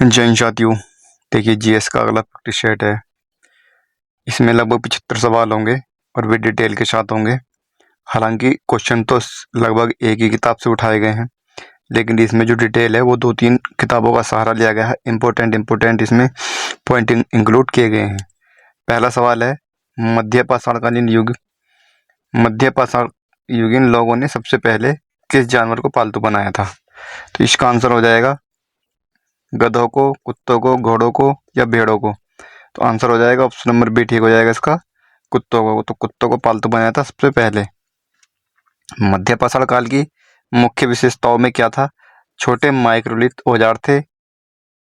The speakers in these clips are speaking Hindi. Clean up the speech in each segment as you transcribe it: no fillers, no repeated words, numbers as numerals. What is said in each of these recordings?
जय हिंद साथियों। देखिए जीएस का अगला प्रैक्टिस सेट है। इसमें लगभग 75 सवाल होंगे और वे डिटेल के साथ होंगे। हालांकि क्वेश्चन तो लगभग एक ही किताब से उठाए गए हैं, लेकिन इसमें जो डिटेल है वो 2-3 किताबों का सहारा लिया गया है। इम्पोर्टेंट इसमें पॉइंट इंक्लूड किए गए हैं। पहला सवाल है, मध्य पाषाणकालीन युग, मध्य पाषाण युगीन लोगों ने सबसे पहले किस जानवर को पालतू बनाया था? तो इसका आंसर हो जाएगा गधों को, कुत्तों को, घोड़ों को या भेड़ों को। तो आंसर हो जाएगा ऑप्शन नंबर बी ठीक हो जाएगा इसका, कुत्तों को। तो कुत्तों को पालतू बनाया था सबसे पहले। मध्य पाषाण काल की मुख्य विशेषताओं में क्या था? छोटे माइक्रोलिथ औजार थे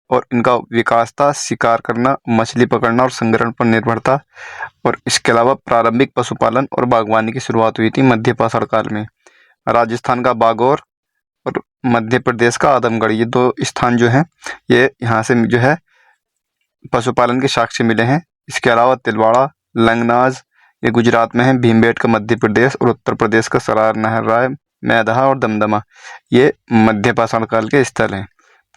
और इनका विकास था शिकार करना, मछली पकड़ना और संग्रहण पर निर्भर था। और इसके अलावा प्रारंभिक पशुपालन और बागवानी की शुरुआत हुई थी मध्य पाषाण काल में। राजस्थान का बागौर और मध्य प्रदेश का आदमगढ़, ये 2 स्थान जो हैं, ये यहाँ से जो है पशुपालन के साक्ष्य मिले हैं। इसके अलावा तिलवाड़ा, लंगनाज ये गुजरात में है, भीमबेटका मध्य प्रदेश और उत्तर प्रदेश का सरार, नाहरराय, मैदहा और दमदमा ये मध्य पाषाण काल के स्थल हैं।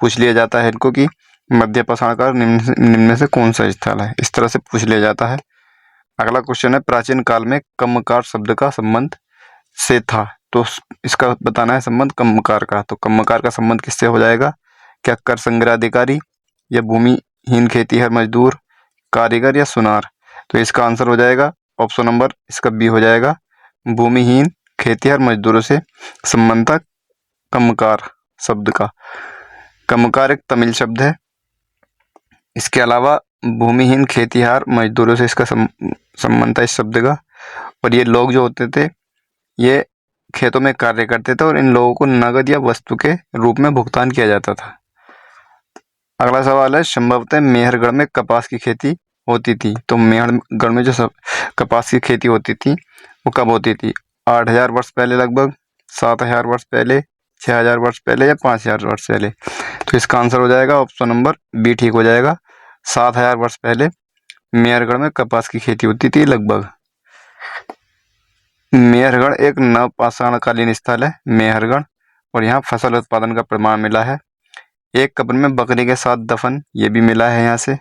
पूछ लिया जाता है इनको कि मध्य पाषाण काल निम्न में से कौन सा स्थल है, इस तरह से पूछ लिया जाता है। अगला क्वेश्चन है, प्राचीन काल में कम्मकार शब्द का संबंध से था। तो इसका बताना है संबंध कम्मकार का। तो कम्मकार का संबंध किससे हो जाएगा? क्या कर संग्रह अधिकारी या भूमिहीन खेतीहर मजदूर, कारीगर या सुनार? तो इसका आंसर हो जाएगा ऑप्शन नंबर इसका बी हो जाएगा, भूमिहीन खेतीहर मजदूरों से संबंध था कम्मकार शब्द का। कम्मकार एक तमिल शब्द है। इसके अलावा भूमिहीन खेतीहर मजदूरों से इसका संबंध था इस शब्द का। और ये लोग जो होते थे ये खेतों में कार्य करते थे और इन लोगों को नगद या वस्तु के रूप में भुगतान किया जाता था। अगला सवाल है, संभवतः मेहरगढ़ में कपास की खेती होती थी। तो मेहरगढ़ में जो कपास की खेती होती थी वो कब होती थी? 8000 वर्ष पहले लगभग, 7000 वर्ष पहले, 6000 वर्ष पहले या 5000 वर्ष पहले? तो इसका आंसर हो जाएगा ऑप्शन नंबर बी ठीक हो जाएगा, 7000 वर्ष पहले मेहरगढ़ में कपास की खेती होती थी लगभग। मेहरगढ़ एक नवपाषाणकालीन स्थल है मेहरगढ़, और यहाँ फसल उत्पादन का प्रमाण मिला है। एक कब्र में बकरी के साथ दफन ये भी मिला है यहाँ से।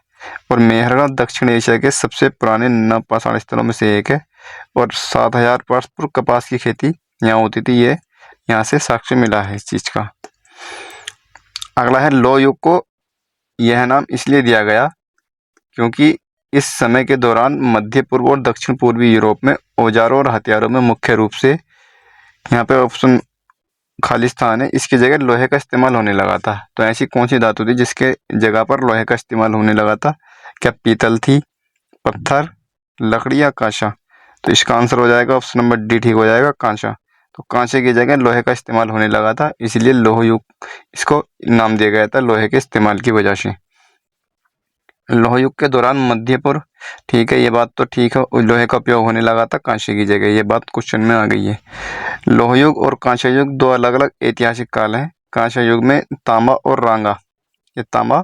और मेहरगढ़ दक्षिण एशिया के सबसे पुराने नवपाषाण स्थलों में से एक है। और 7000 वर्ष पूर्व कपास की खेती यहाँ होती थी, ये यहाँ से साक्ष्य मिला है इस चीज का। अगला है, लौह युग को यह नाम इसलिए दिया गया क्योंकि इस समय के दौरान मध्य पूर्व और दक्षिण पूर्वी यूरोप में औजारों और हथियारों में मुख्य रूप से, यहाँ पे ऑप्शन खाली स्थान है, इसकी जगह लोहे का इस्तेमाल होने लगा था। तो ऐसी कौन सी धातु थी जिसके जगह पर लोहे का इस्तेमाल होने लगा था? क्या पीतल थी, पत्थर, लकड़ी या कांसा? तो इसका आंसर हो जाएगा ऑप्शन नंबर डी ठीक हो जाएगा, कांसा। तो कांसे की जगह लोहे का इस्तेमाल होने लगा था, इसलिए लौह युग इसको नाम दिया गया था लोहे के इस्तेमाल की वजह से। लौह युग के दौरान मध्य पूर्व, ठीक है ये बात तो ठीक है, लोहे का उपयोग होने लगा था कांसे की जगह, ये बात क्वेश्चन में आ गई है। लौह युग और कांस्य युग 2 अलग अलग ऐतिहासिक काल हैं। कांस्य युग में तांबा और रांगा, ये तांबा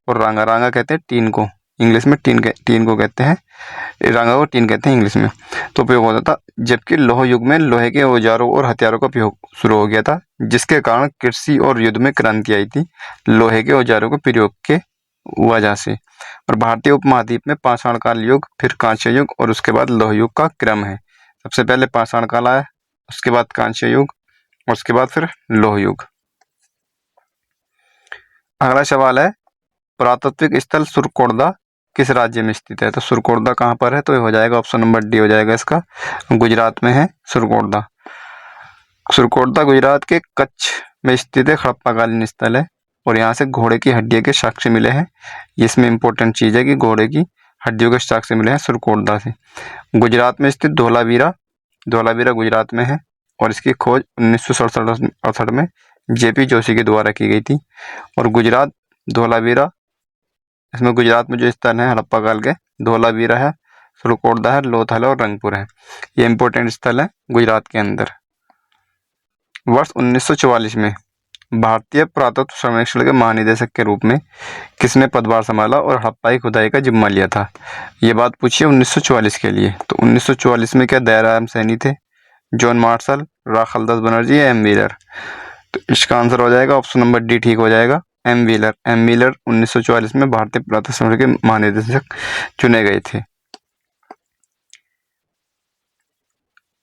और रांगा, रांगा कहते हैं टीन को, इंग्लिश में टीन को कहते हैं, रांगा को टीन कहते हैं इंग्लिश में, तो उपयोग होता था। जबकि लौह युग में लोहे के औजारों और हथियारों का उपयोग शुरू हो गया था, जिसके कारण कृषि और युद्ध में क्रांति आई थी लोहे के औजारों के प्रयोग के वजह से। और भारतीय उपमहाद्वीप में पाषाण काल युग, फिर कांस्य युग और उसके बाद लौह युग का क्रम है। सबसे पहले पाषाण काल आया, उसके बाद कांस्य युग और उसके बाद फिर लौह युग। अगला सवाल है, पुरातात्विक स्थल सुरकोटदा किस राज्य में स्थित है? तो सुरकोटदा कहाँ पर है? तो ये हो जाएगा ऑप्शन नंबर डी हो जाएगा इसका, गुजरात में है सुरकोटदा। सुरकोटदा गुजरात के कच्छ में स्थित है हड़प्पाकालीन स्थल है, और यहाँ से घोड़े की हड्डियों के साक्ष्य मिले हैं। इसमें इंपॉर्टेंट चीज है कि घोड़े की हड्डियों के साक्ष्य मिले हैं सुरकोटदा से। गुजरात में स्थित धोलावीरा, धोलावीरा गुजरात में है, और इसकी खोज 1967 में जेपी जोशी के द्वारा की गई थी। और गुजरात धोलावीरा, इसमें गुजरात में जो स्थल है हड़प्पा काल के, धोलावीरा है, सुरकोटदा है, लोथल है और रंगपुर है, ये इंपॉर्टेंट स्थल है गुजरात के अंदर। वर्ष 1944 में भारतीय पुरातत्व सर्वेक्षण के महानिदेशक के रूप में किसने पदभार संभाला और हड़प्पा की खुदाई का जिम्मा लिया था? ये बात पूछिए 1944 के लिए। तो 1944 में क्या दयाराम सैनी थे, जॉन मार्शल, राखालदास बनर्जी या एम व्हीलर? तो इसका आंसर हो जाएगा ऑप्शन नंबर डी ठीक हो जाएगा, एम व्हीलर। एम व्हीलर 1944 में भारतीय पुरातत्व सर्वेक्षण के महानिदेशक चुने गए थे।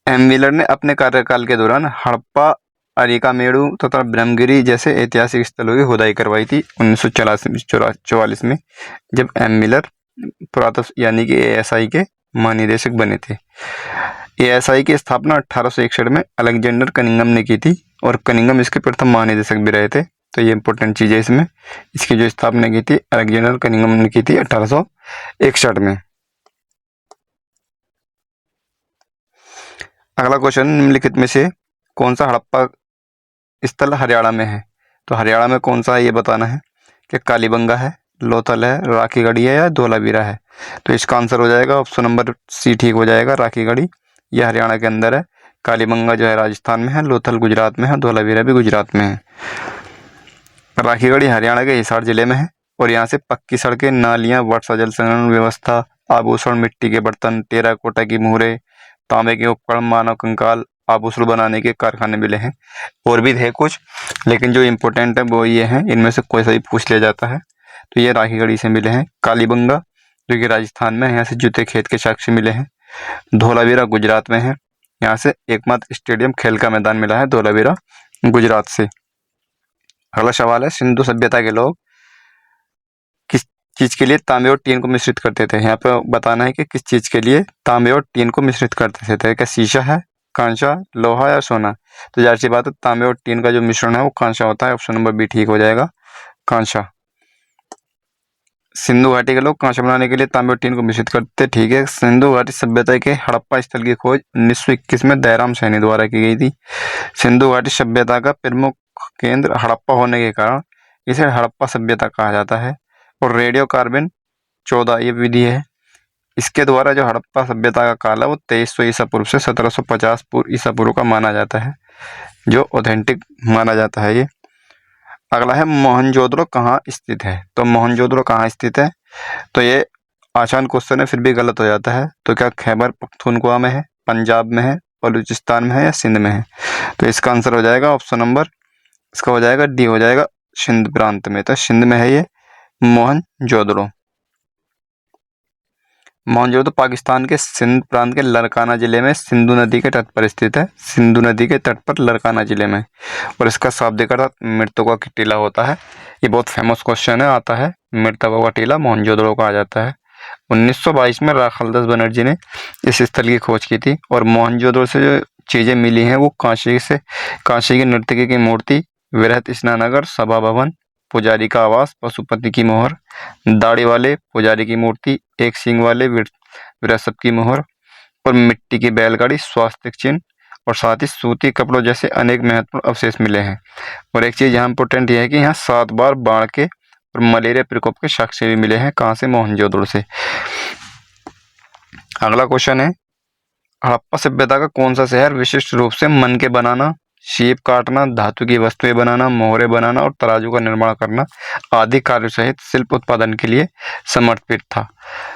एम व्हीलर ने अपने कार्यकाल के दौरान हड़प्पा, अरिकामेडु तथा ब्रह्मगिरी जैसे ऐतिहासिक स्थलों की खुदाई करवाई थी 1944 में, जब एम व्हीलर पुरातत्व यानी कि एएसआई के महानिदेशक बने थे। एएसआई की स्थापना 1861 में अलेक्जेंडर कनिंघम ने की थी और कनिंघम इसके प्रथम महानिदेशक भी रहे थे। तो ये इंपॉर्टेंट चीज है इसमें। इसकी जो स्थापना की थी अलेक्जेंडर कनिंघम ने की थी 1861 में। अगला क्वेश्चन, निम्नलिखित में से कौन सा हड़प्पा स्थल हरियाणा में है? तो हरियाणा में कौन सा है ये बताना है कि कालीबंगा है, लोथल है, राखीगढ़ी है या धौलावीरा है। तो इसका आंसर हो जाएगा ऑप्शन नंबर सी ठीक हो जाएगा, राखीगढ़ी। यह हरियाणा के अंदर है। कालीबंगा जो है राजस्थान में है, लोथल गुजरात में है, धौलावीरा भी गुजरात में है। राखीगढ़ी हरियाणा के हिसार जिले में है और यहाँ से पक्की सड़कें, नालियां, वर्षा जल संग्रहण व्यवस्था, आभूषण, मिट्टी के बर्तन, टेराकोटा की मोहरें, तांबे के उपकरण, मानव कंकाल, आभूषण बनाने के कारखाने मिले हैं। और भी थे कुछ, लेकिन जो इम्पोर्टेंट है वो ये है, इनमें से कोई सा भी पूछ लिया जाता है। तो ये राखीगढ़ी से मिले हैं। कालीबंगा जो कि राजस्थान में है, यहाँ से जूते खेत के साक्ष्य मिले हैं। धौलावीरा गुजरात में है, यहाँ से एकमात्र स्टेडियम खेल का मैदान मिला है धौलावीरा गुजरात से। अगला सवाल है, सिंधु सभ्यता के लोग किस चीज के लिए तांबे और टीन को मिश्रित करते थे? यहाँ पे बताना है कि किस चीज के लिए तांबे और टीन को मिश्रित करते थे। क्या शीशा है, कांसा, लोहा या सोना? तो जाहिर सी बात है तांबे और टीन का जो मिश्रण है वो कांसा होता है। ऑप्शन नंबर बी ठीक हो जाएगा, कांसा। सिंधु घाटी के लोग कांसा बनाने के लिए तांबे और टीन को मिश्रित करते, ठीक है। सिंधु घाटी सभ्यता के हड़प्पा स्थल की खोज 1921 में दयाराम सैनी द्वारा की गई थी। सिंधु घाटी सभ्यता का प्रमुख केंद्र हड़प्पा होने के कारण इसे हड़प्पा सभ्यता कहा जाता है। और रेडियो कार्बन 14 ये विधि है, इसके द्वारा जो हड़प्पा सभ्यता का काल है वो 2300 ईसा पूर्व से 1750 ईसा पूर्व का माना जाता है, जो ऑथेंटिक माना जाता है ये। अगला है, मोहनजोदड़ो कहाँ स्थित है? तो मोहनजोदड़ो कहाँ स्थित है? तो ये आसान क्वेश्चन है, फिर भी गलत हो जाता है। तो क्या खैबर पख्तूनख्वा में है, पंजाब में है, बलूचिस्तान में है या सिंध में है? तो इसका आंसर हो जाएगा ऑप्शन नंबर, इसका हो जाएगा डी हो जाएगा, सिंध प्रांत में। तो सिंध में है ये मोहनजोदड़ो। मोहनजोदड़ो पाकिस्तान के सिंध प्रांत के लरकाना जिले में सिंधु नदी के तट पर स्थित है। सिंधु नदी के तट पर लरकाना जिले में, और इसका शाब्दिक अर्थ मृतकों का टीला होता है। ये बहुत फेमस क्वेश्चन है, आता है मृतकों का टीला मोहनजोदड़ो कहा जाता है। 1922 में राखालदास बनर्जी ने इस स्थल की खोज की थी और मोहनजोदड़ो से जो चीजें मिली हैं वो कांसे की नर्तकी की मूर्ति, वृहत स्नानागार, सभा भवन, पुजारी का आवास, पशुपति की मोहर, दाढ़ी वाले पुजारी की मूर्ति, एक सींग वाले विरासत की मोहर और मिट्टी की बैलगाड़ी, स्वास्तिक चिन्ह और साथ ही सूती कपड़ों जैसे अनेक महत्वपूर्ण अवशेष मिले हैं। और एक चीज यहाँ इंपोर्टेंट यह है कि यहाँ 7 बार बाढ़ के और मलेरिया प्रकोप के साक्ष्य भी मिले हैं। कहाँ से? मोहनजोदड़ो से। अगला क्वेश्चन है, हड़प्पा सभ्यता का कौन सा शहर विशिष्ट रूप से मन के बनाना, सीप काटना, धातु की वस्तुएं बनाना, मोहरे बनाना और तराजू का निर्माण करना आदि कार्य सहित शिल्प उत्पादन के लिए समर्पित था?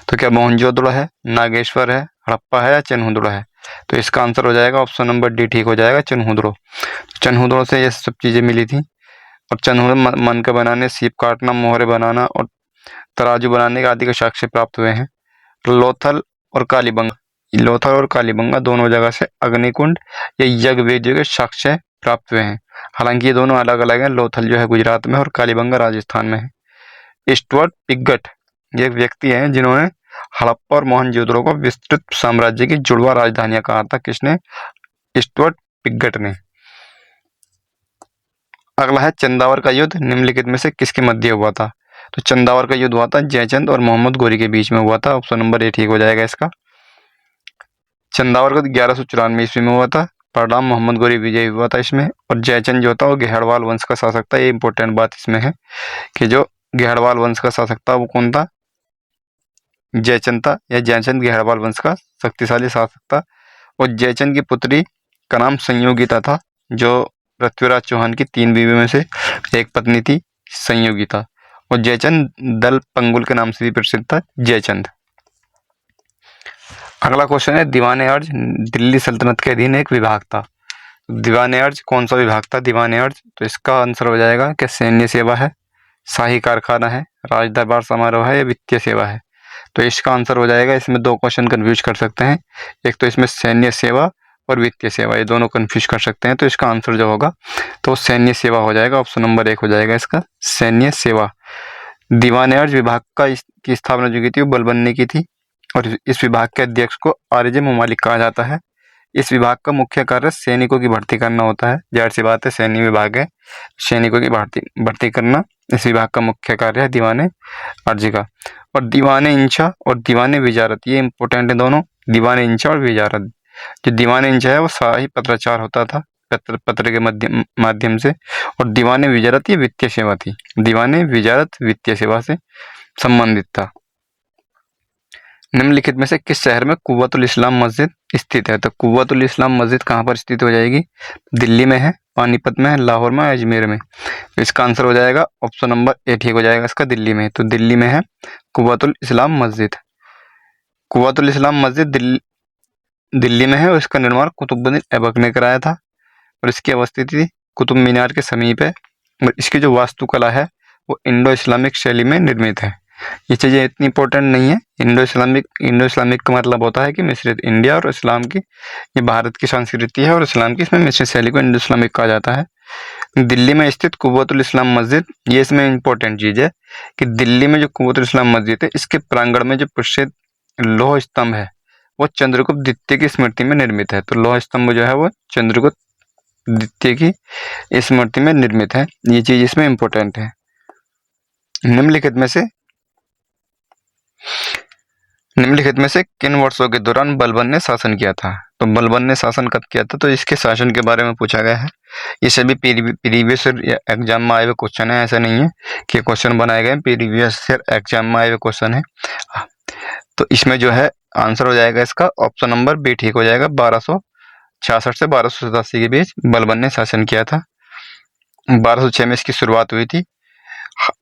तो क्या मोहनजोदड़ो है, नागेश्वर है, हड़प्पा है या चनहुदड़ो है? तो इसका आंसर हो जाएगा ऑप्शन नंबर डी ठीक हो जाएगा, चनहुदड़ो। चनहुदड़ो से ये सब चीजें मिली थी और चनहुदड़ो मन के बनाने, सीप काटना, मोहरे बनाना और तराजू बनाने के आदि के साक्ष्य प्राप्त हुए हैं। लोथल और कालीबंगा दोनों जगह से अग्निकुंड या यज्ञवेदियों के साक्ष्य प्राप्त हुए हैं। हालांकि ये दोनों अलग अलग हैं। लोथल जो है गुजरात में और कालीबंगा राजस्थान में है। स्टुअर्ट पिगट ये व्यक्ति हैं जिन्होंने हड़प्पा और मोहनजोदड़ो को विस्तृत साम्राज्य की जुड़वा राजधानियां कहा था। किसने? स्टुअर्ट पिगट ने। अगला है, चंदावर का युद्ध निम्नलिखित में से किसके मध्य हुआ था? तो चंदावर का युद्ध हुआ था जयचंद और मोहम्मद गोरी के बीच में हुआ था। ऑप्शन नंबर ए ठीक हो जाएगा इसका। चंदावर का 1194 ईस्वी में हुआ था। परिणाम मोहम्मद गोरी विजयी हुआ था इसमें। और जयचंद जो था वो घेड़वाल वंश का शासक था। ये इंपॉर्टेंट बात इसमें है कि जो घेड़वाल वंश का शासक था वो कौन था? जयचंद था, या जयचंद घेड़वाल वंश का शक्तिशाली शासक था। और जयचंद की पुत्री का नाम संयोगिता था, जो पृथ्वीराज चौहान की 3 बीवी में से एक पत्नी थी संयोगिता। और जयचंद दल पंगुल के नाम से भी प्रसिद्ध था जयचंद। अगला क्वेश्चन है, दीवाने अर्ज दिल्ली सल्तनत के अधीन एक विभाग था। दीवाने अर्ज कौन सा विभाग था? दीवाने अर्ज, तो इसका आंसर हो जाएगा कि सैन्य सेवा है, शाही कारखाना है, राज दरबार समारोह है या वित्तीय सेवा है? तो इसका आंसर हो जाएगा, इसमें दो क्वेश्चन कंफ्यूज कर सकते हैं, एक तो इसमें सैन्य सेवा और वित्तीय सेवा, ये दोनों कंफ्यूज कर सकते हैं। तो इसका आंसर जो होगा तो सैन्य सेवा हो जाएगा, ऑप्शन नंबर 1 हो जाएगा इसका, सैन्य सेवा। दीवान-ए-अर्ज विभाग की स्थापना जो की थी वो बलबन ने की थी और इस विभाग के अध्यक्ष को आरजे ममालिक कहा जाता है। इस विभाग का मुख्य कार्य सैनिकों की भर्ती करना होता है। जाहिर सी बात है, सैन्य विभाग है, सैनिकों की भर्ती करना इस विभाग का मुख्य कार्य है दीवान-ए-अर्ज का। और दीवान-ए-इंशा और दीवान-ए-विजारत, ये इंपॉर्टेंट है दोनों, दीवान-ए-इंशा और विजारत। जो दीवान-ए-इंशा है वो शाही पत्राचार होता था पत्र के माध्यम से, और दीवान-ए-विजारत ये वित्तीय सेवा थी। दीवान-ए-विजारत वित्तीय सेवा से संबंधित था। निम्नलिखित में से किस शहर में कुव्वतुल इस्लाम मस्जिद स्थित है? तो कुव्वतुल इस्लाम मस्जिद कहाँ पर स्थित हो जाएगी? दिल्ली में है, पानीपत में है, लाहौर में, अजमेर में? तो इसका आंसर हो जाएगा ऑप्शन नंबर 8 ठीक हो जाएगा इसका, दिल्ली में। तो दिल्ली में है कुव्वतुल इस्लाम मस्जिद। कुव्वतुल इस्लाम मस्जिद दिल्ली में है और इसका निर्माण कुतुबुद्दीन ऐबक ने कराया था और इसकी अवस्थिति कुतुब मीनार के समीप है और इसकी जो वास्तुकला है वो इंडो इस्लामिक शैली में निर्मित है। ये चीज़ें इतनी इंपॉर्टेंट नहीं है। इंडो इस्लामिक का मतलब होता है कि मिश्रित, इंडिया और इस्लाम की, ये भारत की संस्कृति है और इस्लाम की, इसमें मिश्रित शैली को इंडो इस्लामिक कहा जाता है। दिल्ली में स्थित कुव्वतुल इस्लाम मस्जिद, ये इसमें इंपॉर्टेंट चीज़ है कि दिल्ली में जो कुव्वतुल इस्लाम मस्जिद है इसके प्रांगण में जो प्रसिद्ध लौह स्तंभ है वो चंद्रगुप्त द्वितीय की स्मृति में निर्मित है। तो लौह स्तंभ जो है वो चंद्रगुप्त द्वितीय की स्मृति में निर्मित है, ये चीज इसमें इंपॉर्टेंट है। निम्नलिखित में से किन वर्षों के दौरान बलबन ने शासन किया था? तो बलबन ने शासन कब किया था? तो इसके शासन के बारे में पूछा गया है। ये सभी प्रीवियस एग्जाम में आए हुए क्वेश्चन है, ऐसा नहीं है कि क्वेश्चन बनाए गए, प्रीवियस एग्जाम में आए हुए क्वेश्चन है। तो इसमें जो है आंसर हो जाएगा इसका ऑप्शन नंबर बी ठीक हो जाएगा। 1266 से 1287 के बीच बलबन ने शासन किया था। 1206 में इसकी शुरुआत हुई थी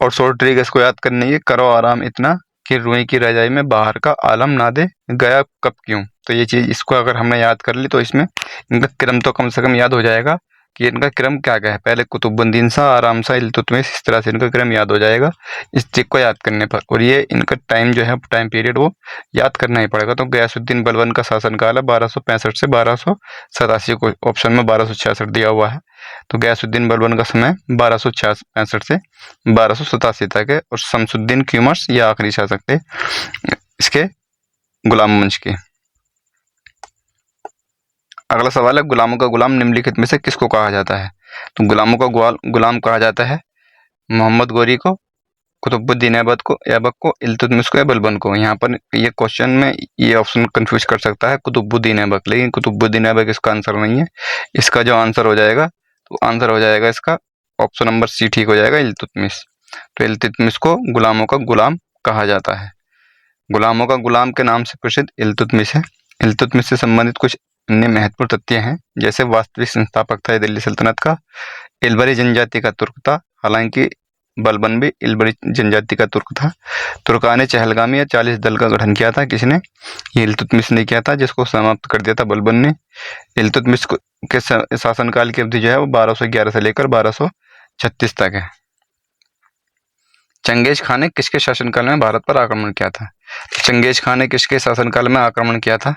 और शॉर्ट ट्रिक इसको याद करनी है, करो आराम इतना कि रुई की रजाई में बाहर का आलम ना दे, गया कब क्यों। तो ये चीज इसको अगर हमने याद कर ली तो इसमें इनका क्रम तो कम से कम याद हो जाएगा कि इनका क्रम क्या क्या है। पहले कुतुबुद्दीन शाह, आराम शाह, इल्तुतमिश, इस तरह से इनका क्रम याद हो जाएगा इस ट्रिक को याद करने पर। और ये इनका टाइम जो है, टाइम पीरियड वो याद करना ही पड़ेगा। तो गयासुद्दीन बलबन का शासनकाल है 1265 से 1287 को, ऑप्शन में 1266 दिया हुआ है। तो गयासुद्दीन बलबन का समय 1265 से 1287 तक है। और शमसुद्दीन क्यूमर्स ये आखिरी शासक थे इसके गुलाम वंश के। अगला सवाल है, गुलामों का गुलाम निम्नलिखित में से किसको कहा जाता है? तो गुलामों का गुलाम कहा जाता है मोहम्मद गोरी को, कुतुबुद्दीन ऐबक को, इल्तुतमिश को या बलबन को। यहाँ पर ये क्वेश्चन में ये ऑप्शन कंफ्यूज कर सकता है कुतुबुद्दीन ऐबक, लेकिन कुतुबुद्दीन ऐबक इसका आंसर नहीं है। इसका जो आंसर हो जाएगा तो आंसर हो जाएगा इसका ऑप्शन नंबर सी ठीक हो जाएगा, इल्तुतमिश। तो इल्तुतमिश को गुलामों का गुलाम कहा जाता है। गुलामों का गुलाम के नाम से प्रसिद्ध इल्तुतमिश है। इल्तुतमिश से संबंधित कुछ अन्य महत्वपूर्ण तथ्य हैं, जैसे वास्तविक संस्थापक था दिल्ली सल्तनत का, इल्बरी जनजाति का तुर्क था, हालांकि बलबन भी इल्बरी जनजाति का तुर्क था। तुर्कान चहलगामी या 40 दल का गठन किया था, किसने? ये इल्तुतमिश ने किया था, जिसको समाप्त कर दिया था बलबन ने। इल्तुतमिश के शासनकाल की अवधि जो है वो 1211 से लेकर 1236 तक है। चंगेज खान ने किसके शासनकाल में भारत पर आक्रमण किया था? चंगेज खान ने किसके शासनकाल में आक्रमण किया था?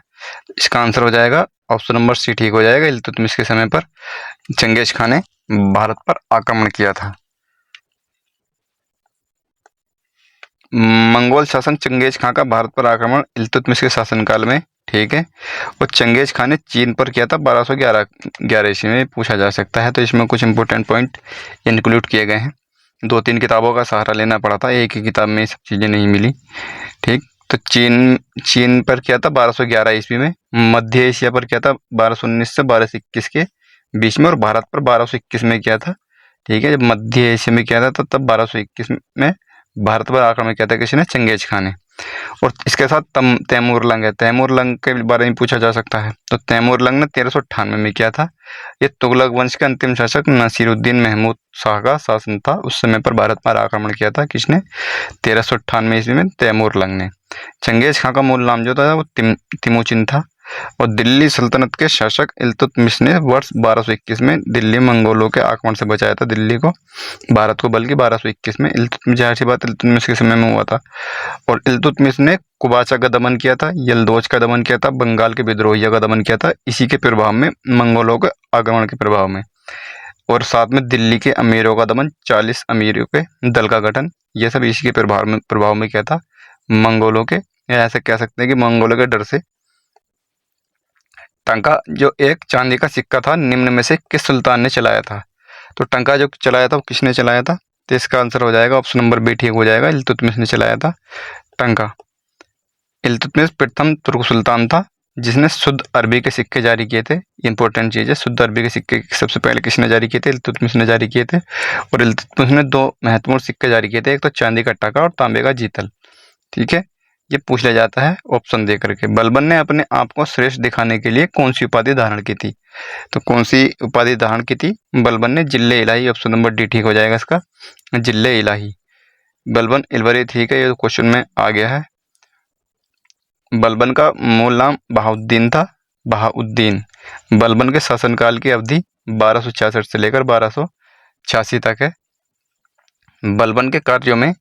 इसका आंसर हो जाएगा ऑप्शन नंबर सी ठीक हो जाएगा, इल्तुतमिश के समय पर चंगेज खान ने भारत पर आक्रमण किया था। मंगोल शासक चंगेज खान का भारत पर आक्रमण इल्तुतमिश के शासनकाल में, ठीक है। और चंगेज खान ने चीन पर किया था 1211 ईस्वी में, पूछा जा सकता है। तो इसमें कुछ इंपोर्टेंट पॉइंट इंक्लूड किए गए हैं। 2-3 किताबों का सहारा लेना पड़ा था, एक ही किताब में ये सब चीज़ें नहीं मिली, ठीक। तो चीन पर किया था 1211 ईस्वी में, मध्य एशिया पर किया था 1219 से 1221 के बीच में, और भारत पर 1221 में किया था, ठीक है। जब मध्य एशिया में किया था तो तब 1221 में भारत पर आक्रमण किया था किसने? चंगेज खान ने। और इसके साथ तैमूरलंग है, तैमूरलंग के बारे में पूछा जा सकता है। तो तैमूरलंग ने 1398 में किया था। ये तुगलक वंश के अंतिम शासक नसीरुद्दीन महमूद शाह का शासन था, उस समय पर भारत पर आक्रमण किया था किसने? 1398 ईस्वी में तैमूरलंग ने। चंगेज खान का मूल नाम जो था वो तिमुचिन था, और दिल्ली सल्तनत के शासक इल्तुतमिश ने वर्ष 1221 में दिल्ली मंगोलों के आक्रमण से बचाया था, दिल्ली को, भारत को, बल्कि 1221 में। इल्तुतमिश, जाहिर सी बात इल्तुतमिश के समय में हुआ था। और इल्तुतमिश ने कुबाचा का दमन किया था, यलदौज का दमन किया था, बंगाल के विद्रोहियों का दमन किया था, इसी के प्रभाव में, मंगोलों के आक्रमण के प्रभाव में। और साथ में दिल्ली के अमीरों का दमन, 40 अमीरों के दल का गठन, ये सब इसी के प्रभाव में किया था मंगोलों के, या ऐसे कह सकते हैं कि मंगोलों के डर से। टंका जो एक चांदी का सिक्का था, निम्न में से किस सुल्तान ने चलाया था? तो टंका जो चलाया था वो किसने चलाया था? तो इसका आंसर हो जाएगा ऑप्शन नंबर बी ठीक हो जाएगा, इल्तुतमिश ने चलाया था टंका। इल्तुतमिश प्रथम तुर्क सुल्तान था जिसने शुद्ध अरबी के सिक्के जारी किए थे। इंपॉर्टेंट चीज़ है, शुद्ध अरबी के सिक्के सबसे पहले किसने जारी किए थे? इल्तुतमिश ने जारी किए थे। और इल्तुतमिश ने 2 महत्वपूर्ण सिक्के जारी किए थे, एक तो चांदी का टका और तांबे का जीतल। ठीक है, ये पूछ लिया जाता है ऑप्शन दे करके। बलबन ने अपने आप को श्रेष्ठ दिखाने के लिए कौन सी उपाधि धारण की थी? तो कौन सी उपाधि धारण की थी बलबन ने? जिले इलाही, ऑप्शन नंबर डी ठीक हो जाएगा इसका, जिले इलाही। बलबन इलवरी, ठीक है, ये क्वेश्चन में आ गया है। बलबन का मूल नाम बहाउद्दीन था, बहाउद्दीन। बलबन के शासनकाल की अवधि 1266 से लेकर 1286 तक है। बलबन के कार्यों में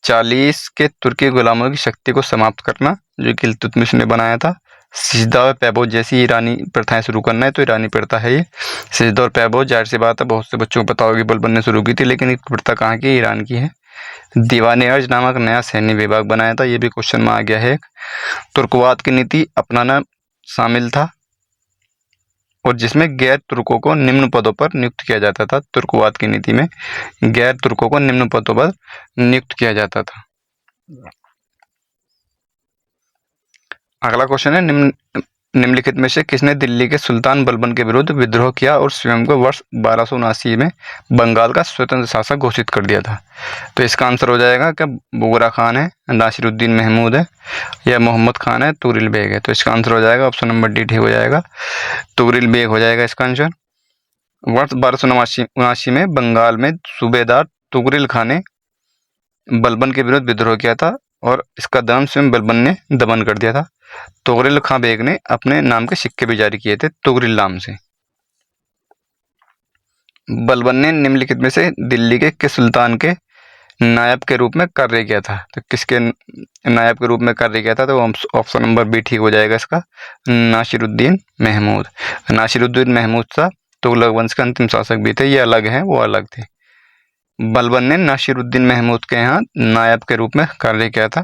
40 के तुर्की गुलामों की शक्ति को समाप्त करना, जो कि इल्तुतमिश ने बनाया था। सिजदा और पैबोज जैसी ईरानी प्रथाएं शुरू करना है, तो ईरानी प्रथा है ये। सिजदा और पैबोज, जाहिर सी बात है, बहुत से बच्चों को पता होगी बलबन ने शुरू की थी, लेकिन ये प्रथा कहाँ की? ईरान की है। दीवाने अर्ज नामक नया सैन्य विभाग बनाया था, ये भी क्वेश्चन में आ गया है। तुर्कवाद की नीति अपनाना शामिल था, और जिसमें गैर तुर्कों को निम्न पदों पर नियुक्त किया जाता था। तुर्कवाद की नीति में गैर तुर्कों को निम्न पदों पर नियुक्त किया जाता था। अगला क्वेश्चन है, निम्नलिखित में से किसने दिल्ली के सुल्तान बलबन के विरुद्ध विद्रोह किया और स्वयं को वर्ष 1279 में बंगाल का स्वतंत्र शासक घोषित कर दिया था? तो इसका आंसर हो जाएगा कि बुगरा खान है, नासिरुद्दीन महमूद है, या मोहम्मद खान है, तुगरिल बेग है। तो इसका आंसर हो जाएगा ऑप्शन नंबर डी ठीक हो जाएगा, तुगरिल बेग हो जाएगा इसका आंसर। वर्ष 1279 में बंगाल में सूबेदार तुगरिल खान ने बलबन के विरुद्ध विद्रोह किया था, और इसका दमन स्वयं बलबन ने दमन कर दिया था। तुगरिल खां बेग ने अपने नाम के सिक्के भी जारी किए थे, तुगरिल नाम से। बलबन ने निम्नलिखित में से दिल्ली के किस सुल्तान के नायब के रूप में कार्य किया था? तो किसके नायब के रूप में कार्य किया था? तो ऑप्शन नंबर बी ठीक हो जाएगा इसका, नासिरुद्दीन महमूद। नासिरुद्दीन महमूद साहब तुगलक वंश के अंतिम शासक भी थे, ये अलग हैं, वो अलग थे। बलबन ने नासिरुद्दीन महमूद के यहाँ नायब के रूप में कार्य किया था,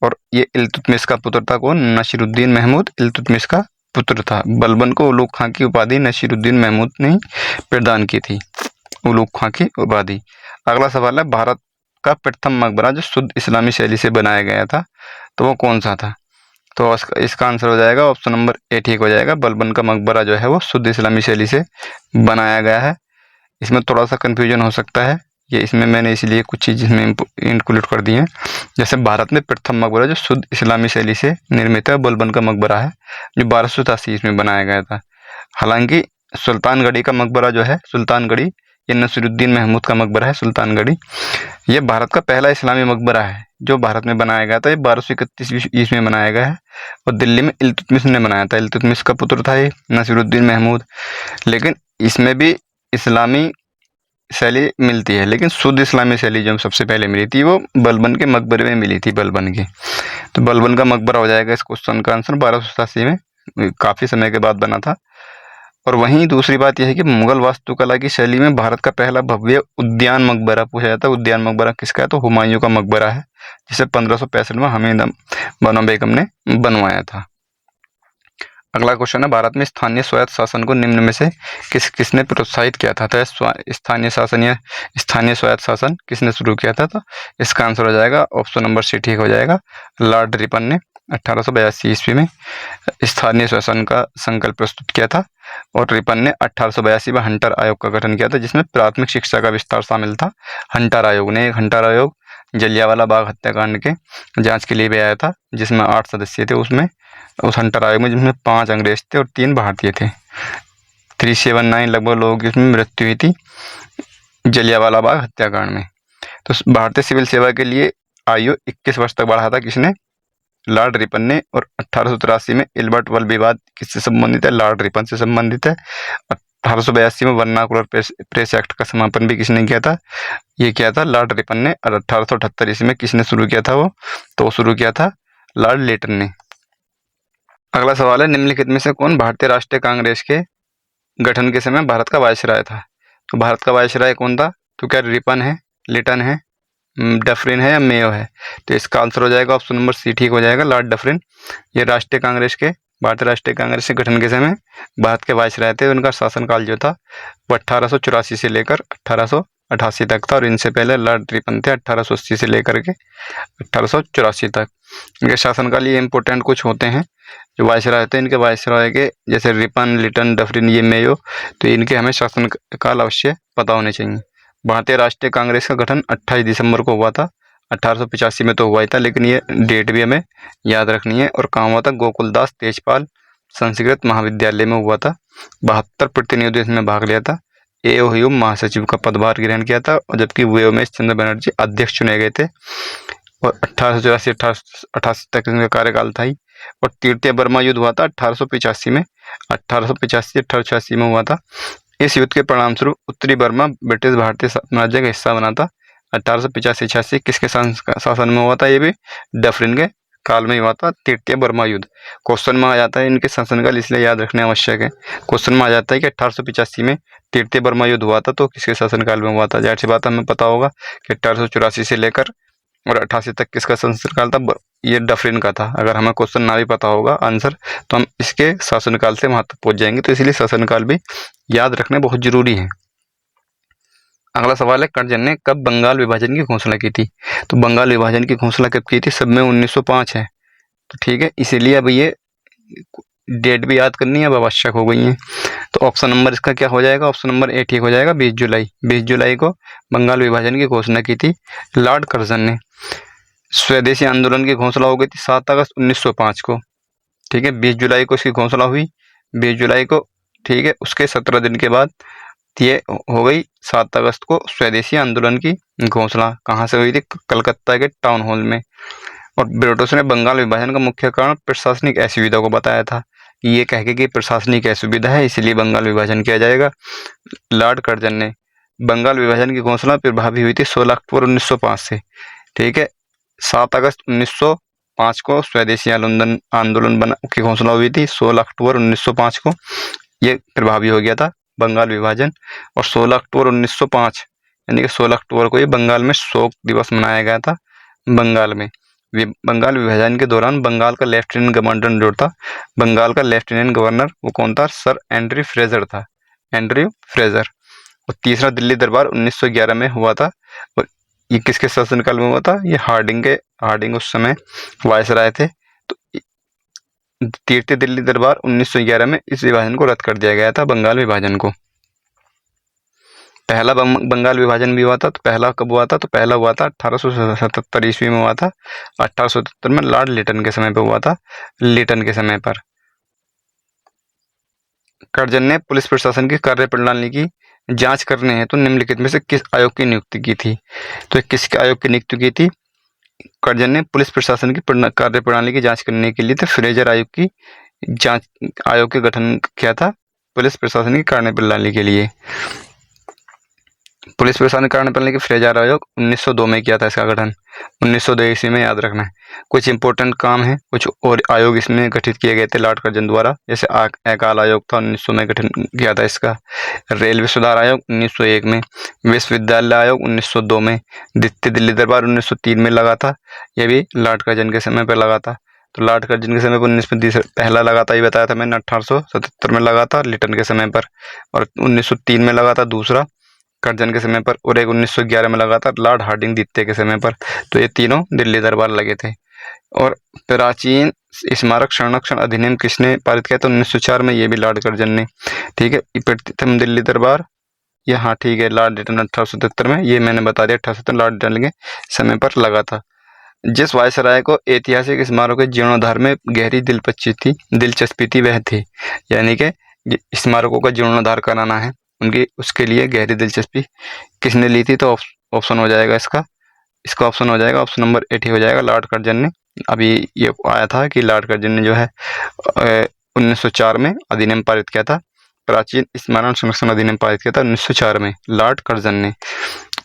और ये इल्तुतमिश का पुत्र था। कौन? नासिरुद्दीन महमूद इल्तुतमिश का पुत्र था। बलबन को उलूग खां की उपाधि नासिरुद्दीन महमूद ने प्रदान की थी, उलूग खां की उपाधि। अगला सवाल है, भारत का प्रथम मकबरा जो शुद्ध इस्लामी शैली से बनाया गया था, तो वो कौन सा था? तो इसका आंसर हो जाएगा ऑप्शन नंबर ए ठीक हो जाएगा। बलबन का मकबरा जो है वो शुद्ध इस्लामी शैली से बनाया गया है। इसमें थोड़ा सा कन्फ्यूजन हो सकता है, ये इसमें मैंने इसलिए कुछ चीज़ इसमें इंक्लूड कर दी हैं। जैसे भारत में प्रथम मकबरा जो शुद्ध इस्लामी शैली से निर्मित है, बलबन का मकबरा है, जो 1287 में बनाया गया था। हालांकि सुल्तानगढ़ी का मकबरा जो है, सुल्तानगढ़ी, ये नसीरुद्दीन महमूद का मकबरा है, सुल्तानगढ़ी। ये भारत का पहला इस्लामी मकबरा है जो भारत में बनाया गया था। ये 1231 ईस्वी में बनाया गया है, और दिल्ली में इल्तुतमिश ने बनाया था। इल्तुतमिश का पुत्र था ये नसीरुद्दीन महमूद। लेकिन इसमें भी इस्लामी शैली मिलती है, लेकिन शुद्ध इस्लामी शैली जो सबसे पहले मिली थी वो बलबन के मकबरे में मिली थी, बलबन के। तो बलबन का मकबरा हो जाएगा इस क्वेश्चन का आंसर। 1287 में काफ़ी समय के बाद बना था। और वहीं दूसरी बात यह है कि मुगल वास्तुकला की शैली में भारत का पहला भव्य उद्यान मकबरा पूछा जाता है। उद्यान मकबरा किसका है? तो हुमायूं का मकबरा है, जिसे 1565 में हमीद बानो बेगम ने बनवाया था। अगला क्वेश्चन है, भारत में स्थानीय स्वायत्त शासन को निम्न में से किसने प्रोत्साहित किया था? तो स्थानीय शासन या स्थानीय स्वायत्त शासन किसने शुरू किया था? तो इसका आंसर हो जाएगा ऑप्शन नंबर सी ठीक हो जाएगा, लॉर्ड रिपन ने 1882 ईस्वी में स्थानीय शासन का संकल्प प्रस्तुत किया था। और रिपन ने 1882 में हंटर आयोग का गठन किया था, जिसमें प्राथमिक शिक्षा का विस्तार शामिल था। हंटर आयोग ने, एक हंटर आयोग जलियांवाला बाग हत्याकांड के जांच के लिए भी आया था, जिसमें 8 सदस्य थे। उसमें उस हंटर आयोग में जिसमें 5 अंग्रेज थे और 3 भारतीय थे। 379 लगभग लोगों की उसमें मृत्यु हुई थी जलियांवाला बाग हत्याकांड में। तो भारतीय सिविल सेवा के लिए आयु 21 वर्ष तक बढ़ा था किसने? लॉर्ड रिपन ने, और 1883 में एल्बर्ट वल विवाद किससे संबंधित है? लॉर्ड रिपन से संबंधित है। 1882 में वर्नाकुलर प्रेस एक्ट का समापन भी किसने किया था? ये किया था लॉर्ड रिपन ने। और 1878 ईस्वी में किसने शुरू किया था वो? तो शुरू किया था लॉर्ड लेटन ने। अगला सवाल है, निम्नलिखित में से कौन भारतीय राष्ट्रीय कांग्रेस के गठन के समय भारत का वायसराय था? तो भारत का वायसराय कौन था? तो क्या रिपन है, लिटन है, डफरिन है या मेयो है? तो इसका आंसर हो जाएगा ऑप्शन नंबर सी ठीक हो जाएगा, लॉर्ड डफरिन। ये राष्ट्रीय कांग्रेस के, भारतीय राष्ट्रीय कांग्रेस के गठन के समय भारत के वायसराय थे। उनका शासनकाल जो था वो 1884 से लेकर 1888 तक था, और इनसे पहले लॉर्ड रिपन थे 1880 से लेकर के 1884 तक। इनके शासनकाल ये इंपॉर्टेंट कुछ होते हैं जो वायसराय होते हैं, इनके वायसराय के, जैसे रिपन, लिटन, डफरिन, ये मेयो, तो इनके हमें शासनकाल अवश्य पता होने चाहिए। भारतीय राष्ट्रीय कांग्रेस का गठन 28 दिसंबर को हुआ था। 1885 में तो हुआ ही था, लेकिन ये डेट भी हमें याद रखनी है। और कहाँ हुआ था? गोकुलदास तेजपाल संस्कृत महाविद्यालय में हुआ था। 72 प्रतिनिधियों ने इसमें भाग लिया था। एओ ह्यूम महासचिव का पदभार ग्रहण किया था, और जबकि व्योमेश चंद्र बनर्जी अध्यक्ष चुने गए थे। और 1884-88 तक इनका कार्यकाल था ही। और तृतीय बर्मा युद्ध हुआ था 1885 में, 1885-1886 में हुआ था। इस युद्ध के परिणामस्वरूप उत्तरी बर्मा ब्रिटिश भारतीय साम्राज्य का हिस्सा बना था। 1885-86 किसके शासन में हुआ था? ये भी डफरिन के काल में ही हुआ था, तृतीय बर्मा युद्ध। क्वेश्चन में आ जाता है इनके शासनकाल, इसलिए याद रखना आवश्यक है। क्वेश्चन में आ जाता है कि 1885 में तृतीय बर्मा युद्ध हुआ था, तो किसके शासनकाल में हुआ था? जाहिर सी बात हमें पता होगा कि 1884 से लेकर और 88 तक किसका शासनकाल था? ये डफरिन का था। अगर हमें क्वेश्चन ना भी पता होगा आंसर, तो हम इसके शासनकाल से वहां तक पहुंच जाएंगे, तो इसलिए शासनकाल भी याद रखने बहुत जरूरी है। अगला सवाल है, कर्जन ने कब बंगाल विभाजन की घोषणा की थी? तो बंगाल विभाजन की घोषणा कब की थी? सब में 1905 है, तो ठीक है, इसीलिए अब ये डेट भी याद करनी है, अब आवश्यक हो गई है। तो ऑप्शन नंबर इसका क्या हो जाएगा? ऑप्शन नंबर ए ठीक हो जाएगा, 20 जुलाई। 20 जुलाई को बंगाल विभाजन की घोषणा की थी लॉर्ड कर्जन ने। स्वदेशी आंदोलन की घोषणा हो गई थी 7 अगस्त 1905 को, ठीक है। 20 जुलाई को इसकी घोषणा हुई, 20 जुलाई को, ठीक है। उसके 17 दिन के बाद ये हो गई 7 अगस्त को स्वदेशी आंदोलन की घोषणा। कहाँ से हुई थी? कलकत्ता के टाउन हॉल में। और ब्रिटिशों ने बंगाल विभाजन का मुख्य कारण प्रशासनिक असुविधा को बताया था। ये कह के कि प्रशासनिक असुविधा है, इसलिए बंगाल विभाजन किया जाएगा। लॉर्ड कर्जन ने बंगाल विभाजन की घोषणा प्रभावी हुई थी 16 अक्टूबर 1905 से, ठीक है। 7 अगस्त 1905 को स्वदेशी आंदोलन की घोषणा हुई थी। 16 अक्टूबर 1905 को ये प्रभावी हो गया था बंगाल विभाजन। और 16 अक्टूबर 1905 यानी कि 16 अक्टूबर को ये बंगाल में शोक दिवस मनाया गया था। बंगाल में बंगाल विभाजन के दौरान बंगाल का लेफ्टिनेंट गवर्नर जो था, बंगाल का लेफ्टिनेंट गवर्नर वो कौन था? सर एंड्रयू फ्रेजर था, एंड्रयू फ्रेजर। और तीसरा दिल्ली दरबार 1911 में हुआ था। और ये किसके शासनकाल में हुआ था? ये हार्डिंग उस समय वायसराय थे। तो तृतीय दिल्ली दरबार 1911 में इस विभाजन को रद्द कर दिया गया था, बंगाल विभाजन को। पहला बंगाल विभाजन भी हुआ था, तो पहला कब हुआ था? तो पहला हुआ था 1877 ईस्वी में हुआ था। 1877 में लॉर्ड लिटन के समय पर हुआ था, लिटन के समय पर। कर्जन ने पुलिस प्रशासन की कार्यप्रणाली की जांच करने हैं तो निम्नलिखित में से किस आयोग की नियुक्ति की थी? तो किसके आयोग की नियुक्ति की थी? कर्जन ने पुलिस प्रशासन की कार्यप्रणाली की जांच करने के लिए तो फ्रेजर आयोग की जांच आयोग के गठन किया था पुलिस प्रशासन की कार्यप्रणाली के लिए। पुलिस प्रशासन कार्यप्रणाली के फ्रेजर आयोग 1902 में किया था इसका गठन, 1902 ईस्वी में, याद रखना है। कुछ इंपॉर्टेंट काम है, कुछ और आयोग इसमें गठित किए गए थे लॉर्ड कर्जन द्वारा, जैसे अकाल आयोग था 1900 में गठन किया था इसका, रेलवे सुधार आयोग 1901 में, विश्वविद्यालय आयोग 1902 में, द्वितीय दिल्ली दरबार 1903 में लगा था, यह भी लॉर्ड कर्जन के समय पर लगा था। तो लॉर्ड कर्जन के समय पर 1920 पहला लगा था, ये बताया था मैंने, 1877 में लगा था लिटन के समय पर, और 1903 में लगा था दूसरा कर्जन के समय पर, और एक 1911 में लगा था लॉर्ड हार्डिंग द्वितीय के समय पर। तो ये तीनों दिल्ली दरबार लगे थे। और प्राचीन स्मारक संरक्षण अधिनियम किसने पारित किया था? 1904 में, ये भी लॉर्ड कर्जन ने, ठीक है। प्रथम दिल्ली दरबार, ये हाँ ठीक है, लॉर्ड लिटन 1877 में, ये मैंने बता दिया 1877 लॉर्ड लिटन के समय पर लगा था। जिस वायसराय को ऐतिहासिक स्मारकों के जीर्णोद्धार में गहरी दिलचस्पी थी वह थी, यानी कि स्मारकों का जीर्णोद्धार कराना है उनकी, उसके लिए गहरी दिलचस्पी किसने ली थी? तो ऑप्शन हो जाएगा इसका ऑप्शन हो जाएगा, ऑप्शन नंबर 8 ही हो जाएगा, लॉर्ड कर्जन ने अभी ये आया था कि लॉर्ड कर्जन ने जो है 1904 में अधिनियम पारित किया था, प्राचीन स्मरण संरक्षण अधिनियम पारित किया था 1904 में लॉर्ड कर्जन ने।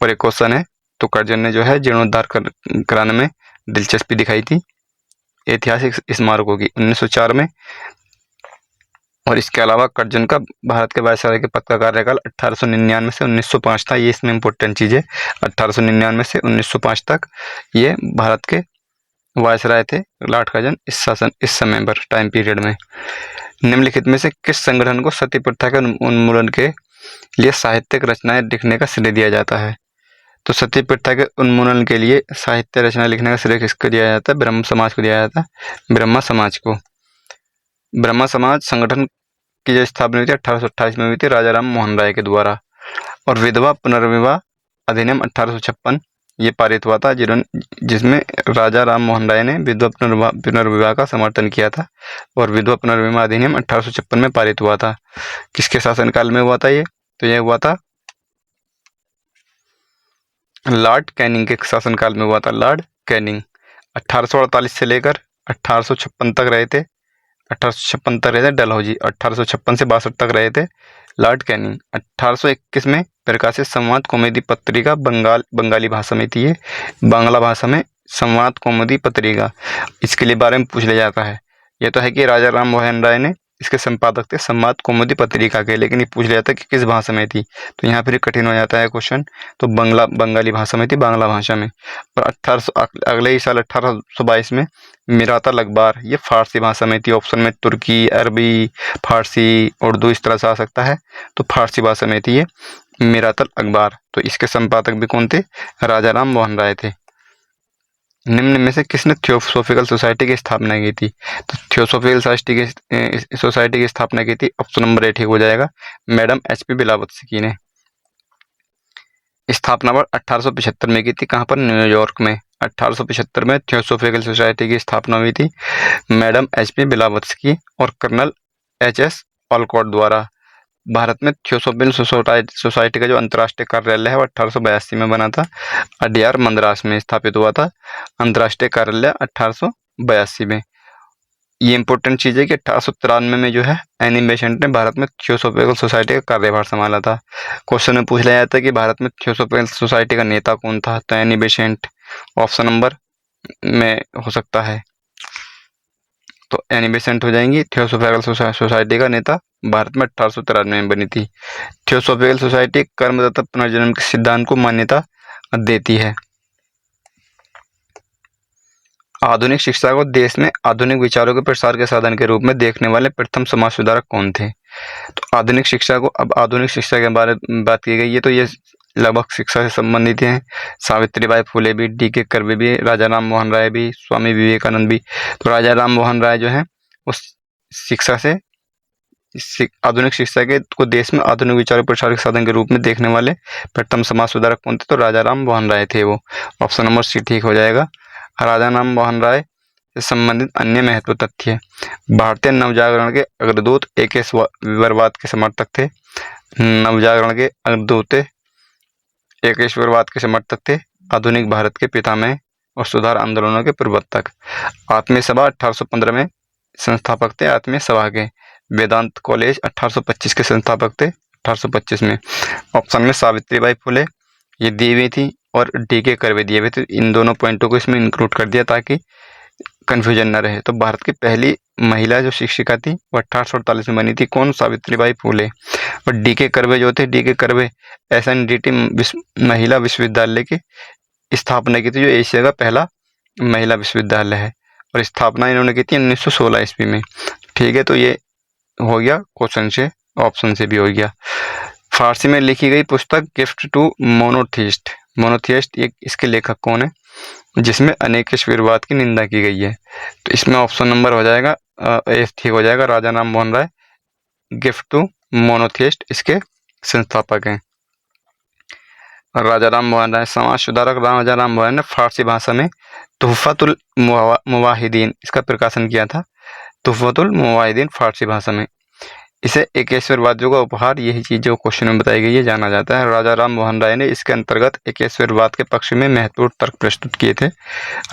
और एक क्वेश्चन है, तो कर्जन ने जो है जीर्णोद्धार कराने में दिलचस्पी दिखाई थी ऐतिहासिक स्मारकों की 1904 में। और इसके अलावा कर्जन का भारत के वायसराय के पद का कार्यकाल 1899 से 1905 था। ये इसमें इम्पोर्टेंट चीज़ है, 1899 से 1905 तक ये भारत के वायसराय थे लॉर्ड कर्जन इस समय पर टाइम पीरियड में। निम्नलिखित में से किस संगठन को सती प्रथा के उन्मूलन के लिए साहित्यिक रचनाएं लिखने का श्रेय दिया जाता है? तो सती प्रथा के उन्मूलन के लिए साहित्य रचना लिखने का श्रेय किसको दिया जाता है? ब्रह्म समाज को दिया जाता है, ब्रह्मा समाज को। ब्रह्मा समाज संगठन की जो स्थापना हुई थी 1828 में हुई थी राजा राम मोहन राय के द्वारा। और विधवा पुनर्विवाह अधिनियम 1856 ये पारित हुआ था, जिसमें राजा राम मोहन राय ने विधवा पुनर्विवाह का समर्थन किया था। और विधवा पुनर्विवाह अधिनियम 1856 में पारित हुआ था। किसके शासनकाल में हुआ था ये? तो यह हुआ था लॉर्ड कैनिंग के शासनकाल में हुआ था। लॉर्ड कैनिंग 1848 से लेकर 1856 तक रहे थे। 1856 तक रहे थे डलहौजी, 1856 से 62 तक रहे थे लॉर्ड कैनिंग। 1821 में प्रकाशित संवाद कौमुदी पत्रिका बंगाली भाषा में थी, ये बांग्ला भाषा में संवाद कौमुदी पत्रिका, इसके लिए बारे में पूछ लिया जाता है। ये तो है कि राजा राम मोहन राय ने इसके संपादक थे संवाद कौमुदी पत्रिका के, लेकिन ये पूछ लिया जाता है कि किस भाषा में थी, तो यहाँ फिर कठिन हो जाता है क्वेश्चन। तो बंगाली भाषा में थी, बांग्ला भाषा में। और अगले ही साल 1822 में मिरातल अखबार ये फारसी भाषा में थी। ऑप्शन में तुर्की, अरबी, फारसी, उर्दू इस तरह से आ सकता है, तो फारसी भाषा में थी ये मिरातल अखबार। तो इसके संपादक भी कौन थे? राजा राम मोहन राय थे। निम्न में से किसने थियोसॉफिकल सोसाइटी की स्थापना की थी? तो थियोसॉफिकल सोसाइटी की स्थापना की थी, ऑप्शन नंबर ए ठीक हो जाएगा, मैडम HP बिलावत्सकी ने। स्थापना वर्ष 1875 में की थी, कहाँ पर? न्यूयॉर्क में। 1875 में थियोसॉफिकल सोसाइटी की स्थापना हुई थी मैडम HP बिलावत्सकी और कर्नल HS ऑलकॉट द्वारा। भारत में थियोसॉफिकल सोसाइटी का जो अंतर्राष्ट्रीय कार्यालय है वो 1882 में बना था, अडियार मद्रास में स्थापित हुआ था अंतर्राष्ट्रीय कार्यालय 1882 में। ये इंपॉर्टेंट चीज़ है कि 1893 में जो है एनी बेसेंट ने भारत में थियोसॉफिकल सोसाइटी का कार्यभार संभाला था। क्वेश्चन में पूछ लिया जाता है कि भारत में थियोसॉफिकल सोसाइटी का नेता कौन था? तो एनी बेसेंट ऑप्शन नंबर में हो सकता है, तो एनी बेसेंट हो जाएंगी। थियोसॉफिकल सोसाइटी का नेता भारत में 1893 में बनी थी। थियोसॉफिकल सोसाइटी कर्मदाता पुनर्जन्म के सिद्धांत को मान्यता देती है। आधुनिक शिक्षा को देश में आधुनिक विचारों के प्रसार के साधन के रूप में देखने वाले प्रथम समाज सुधारक कौन थे? तो आधुनिक शिक्षा को, अब आधुनिक शिक्षा के बारे में बात की गई है तो ये लगभग शिक्षा से संबंधित हैं। सावित्रीबाई फुले भी, DK कर्वे भी, राजा राम मोहन राय भी, स्वामी विवेकानंद भी। तो राजा राम मोहन राय जो है उस शिक्षा से आधुनिक शिक्षा के को देश में आधुनिक विचारों प्रसार के साधन के रूप में देखने वाले प्रथम समाज सुधारक कौन थे? तो राजा राम मोहन राय थे वो। ऑप्शन नंबर C ठीक हो जाएगा। राजा राम मोहन राय से संबंधित अन्य महत्व तथ्य: भारतीय नवजागरण के अग्रदूत एकेश्वरवाद के समर्थक थे। नवजागरण के अग्रदूत एकेश्वरवाद के समर्थक थे। आधुनिक भारत के पितामह और सुधार आंदोलनों के प्रवर्तक। आत्मीय सभा 1815 में संस्थापक थे आत्मीय सभा के। वेदांत कॉलेज 1825 के संस्थापक थे, 1825 में। ऑप्शन में सावित्रीबाई फुले ये दी हुई थी और DK कर्वे दिए हुए थे। इन दोनों पॉइंटों को इसमें इंक्लूड कर दिया ताकि कन्फ्यूजन न रहे। तो भारत की पहली महिला जो शिक्षिका थी वो 1848 में बनी थी, कौन? सावित्रीबाई फुले। और DK कर्वे जो थे, DK कर्वे SNDT महिला विश्वविद्यालय की स्थापना की थी, जो एशिया का पहला महिला विश्वविद्यालय है। और स्थापना इन्होंने की थी 1916 ईस्वी में। ठीक है, तो ये हो गया क्वेश्चन से, ऑप्शन से भी हो गया। फारसी में लिखी गई पुस्तक गिफ्ट टू मोनोथिस्ट, मोनोथिस्ट ये इसके लेखक कौन है? जिसमें अनेकेश्वरवाद की निंदा की गई है। तो इसमें ऑप्शन नंबर हो जाएगा ए ठीक हो जाएगा, राजा Ram Mohan Roy. Gift to monotheist इसके संस्थापक हैं राजा राम मोहन राय। समाज सुधारक राजा राम मोहन ने फारसी भाषा में तुहफतुल मुवाहिदीन इसका प्रकाशन किया था। तुहफतुल मुवाहिदीन फारसी भाषा में। इसे एकेश्वरवादियों का उपहार, यही चीज जो क्वेश्चन में बताई गई है, जाना जाता है। राजा राम मोहन राय ने इसके अंतर्गत एकेश्वरवाद के पक्ष में महत्वपूर्ण तर्क प्रस्तुत किए थे।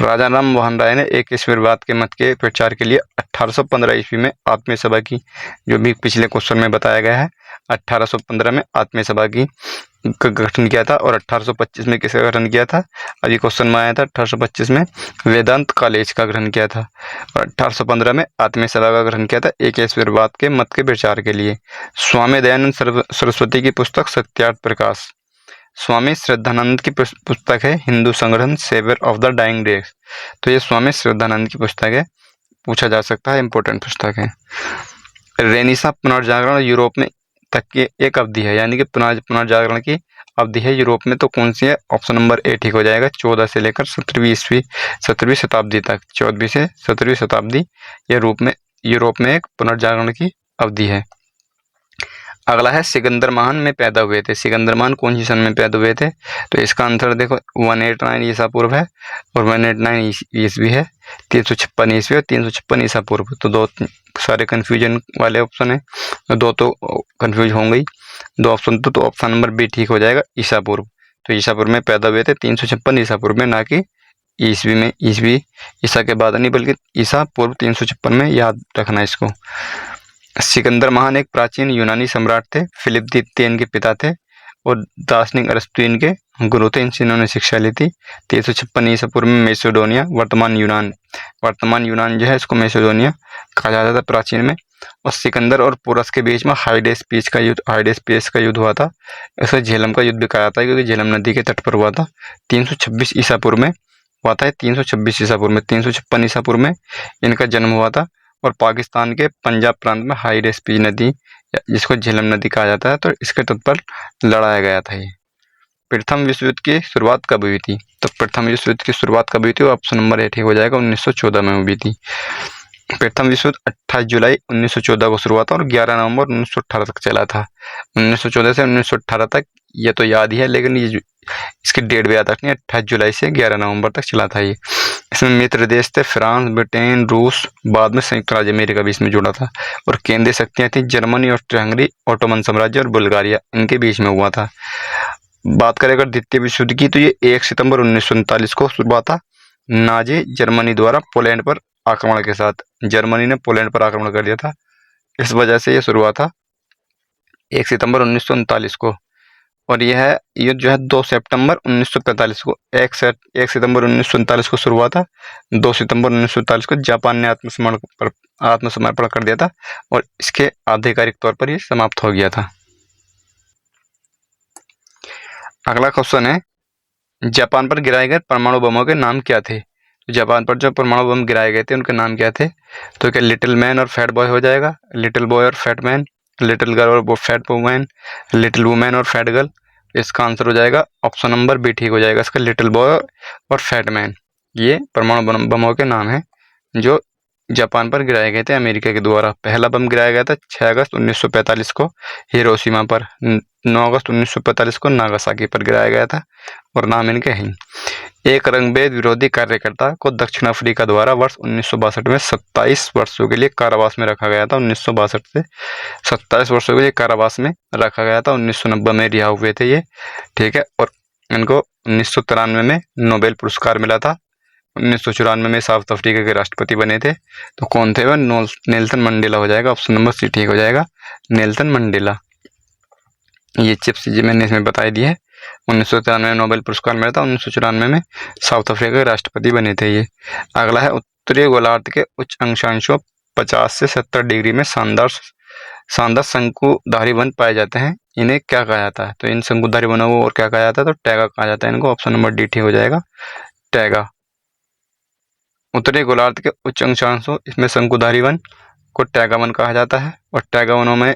राजा राम मोहन राय ने एकेश्वरवाद के मत के प्रचार के लिए 1815 ईस्वी में आत्मीय सभा की, जो भी पिछले क्वेश्चन में बताया गया है, 1815 में आत्मीय सभा की का गठन किया था। और 1825 में किसका गठन किया था, अभी क्वेश्चन में आया था, 1825 में वेदांत कॉलेज का गठन किया था। और 1815 में आत्मीय सभा का गठन किया था एकेश्वरवाद के मत के प्रचार के लिए। स्वामी दयानंद सरस्वती की पुस्तक सत्यार्थ प्रकाश। स्वामी श्रद्धानंद की पुस्तक है Hindu Sangathan saviour of the dying days. तो ये स्वामी श्रद्धानंद की पुस्तक है, पूछा जा सकता है, इंपॉर्टेंट पुस्तक है। रेनेसां पुनर्जागरण यूरोप में तक की एक अवधि है, यानी कि पुनर्जागरण की अवधि है यूरोप में, तो कौन सी है, ऑप्शन नंबर ए ठीक हो जाएगा। 14 से लेकर 17वीं शताब्दी तक, 14वीं से 17वीं शताब्दी ये यूरोप में एक पुनर्जागरण की अवधि है। अगला है सिकंदर महान में पैदा हुए थे। सिकंदर महान कौन सी सन में पैदा हुए थे, तो इसका आंसर देखो 189 ईसा पूर्व है और 189 ईस्वी है, 356 ईस्वी और 356 ईसा पूर्व। तो दो सारे कंफ्यूजन वाले ऑप्शन है, दो तो कंफ्यूज होंगे, दो ऑप्शन तो ऑप्शन नंबर बी ठीक हो जाएगा, ईसा पूर्व। तो ईसा पूर्व में पैदा हुए थे, 356 ईसा पूर्व में, ना कि ईस्वी में। ईस्वी ईसा के बाद नहीं, बल्कि ईसा पूर्व 356 में, याद रखना इसको। सिकंदर महान एक प्राचीन यूनानी सम्राट थे। फिलिप द्वितीय इनके पिता थे और दार्शनिक अरस्तु इनके गुरु थे। इनसे इन्होंने शिक्षा ली थी। 356 ईसा पूर्व में मैसेडोनिया, वर्तमान यूनान जो है इसको मैसेडोनिया कहा जाता था प्राचीन में। और सिकंदर और पोरस के बीच में हाइडेस्पियस का युद्ध हुआ था। इसे झेलम का युद्ध भी कहा जाता है, क्योंकि झेलम नदी के तट पर हुआ था। 326 ईसा पूर्व में हुआ था, 326 ईसा पूर्व में, 356 ईसा पूर्व में इनका जन्म हुआ था। और पाकिस्तान के पंजाब प्रांत में हाइडेस्पियस नदी, जिसको झेलम नदी कहा जाता है, तो इसके तट पर लड़ाया गया था ये। प्रथम विश्व युद्ध की शुरुआत कब हुई थी, तो प्रथम विश्व युद्ध की शुरुआत कब हुई थी, ऑप्शन नंबर ए ठीक हो जाएगा, 1914 में हुई थी। प्रथम विश्व युद्ध 28 जुलाई 1914 को शुरू हुआ था और 11 नवंबर 1918 तक चला था। 1914 से 1918 तक ये तो याद ही है, लेकिन ये इसकी डेट भी याद रखनी है, 28 जुलाई से 11 नवंबर तक चला था ये। इसमें मित्र देश थे फ्रांस, ब्रिटेन, रूस, बाद में संयुक्त राज्य अमेरिका भी इसमें जुड़ा था। और केंद्रीय शक्तियां थी जर्मनी, ऑस्ट्रिया हंगरी, ओटोमन साम्राज्य और बुल्गारिया, इनके बीच में हुआ था। बात करें अगर द्वितीय विश्व युद्ध की, तो ये 1 सितंबर 1939 को शुरू हुआ था नाजी जर्मनी द्वारा पोलैंड पर आक्रमण के साथ। जर्मनी ने पोलैंड पर आक्रमण कर दिया था, इस वजह से ये शुरू हुआ था 1 सितंबर 1939 को। और यह युद्ध जो है 2 सितंबर 1945 को, 1 सितंबर 1939 को शुरू हुआ था, 2 सितंबर 1939 को जापान ने आत्मसमर्पण कर दिया था और इसके आधिकारिक तौर पर ये समाप्त हो गया था। अगला क्वेश्चन है, जापान पर गिराए गए परमाणु बमों के नाम क्या थे। तो जापान पर जो परमाणु बम गिराए गए थे उनके नाम क्या थे, तो क्या लिटिल मैन और फैट बॉय हो जाएगा, लिटिल बॉय और फैट मैन, लिटिल गर्ल और फैट वुमेन, लिटिल वुमेन और फैट गर्ल। इसका आंसर हो जाएगा ऑप्शन नंबर बी ठीक हो जाएगा, इसका लिटिल बॉय और फैट मैन। ये परमाणु बमों के नाम है जो जापान पर गिराए गए थे अमेरिका के द्वारा। पहला बम गिराया गया था 6 अगस्त 1945 को हिरोशिमा पर, 9 अगस्त 1945 को नागासाकी पर गिराया गया था और नाम इनके हैं। एक रंगभेद विरोधी कार्यकर्ता को दक्षिण अफ्रीका द्वारा वर्ष 1962 में 27 वर्षों के लिए कारावास में रखा गया था। 1962 से 27 वर्षों के लिए कारावास में रखा गया था। 1990 में रिहा हुए थे ये, ठीक है। और इनको 1993 में नोबेल पुरस्कार मिला था। 1994 में साउथ अफ्रीका के राष्ट्रपति बने थे। तो कौन थे वह, नेल्सन मंडेला हो जाएगा, ऑप्शन नंबर सी ठीक हो जाएगा, नेल्सन मंडेला। ये चिप्स जी मैंने इसमें बताई दी है। 1993 में नोबेल पुरस्कार मिला था, 1994 में साउथ अफ्रीका के राष्ट्रपति बने थे ये। अगला है, उत्तरी गोलार्ध के उच्च अक्षांशों 50 से 70 डिग्री में शानदार शंकुधारी वन पाए जाते हैं, इन्हें क्या कहा जाता है। तो इन शंकुधारी वनों को और क्या कहा जाता है, तो टैगा कहा जाता है इनको, ऑप्शन नंबर डी ठीक हो जाएगा, टैगा। उत्तरी गोलार्ध के उच्च अक्षांशों इसमें शंकुधारी वन को टैगा वन कहा जाता है। और टैगा वनों में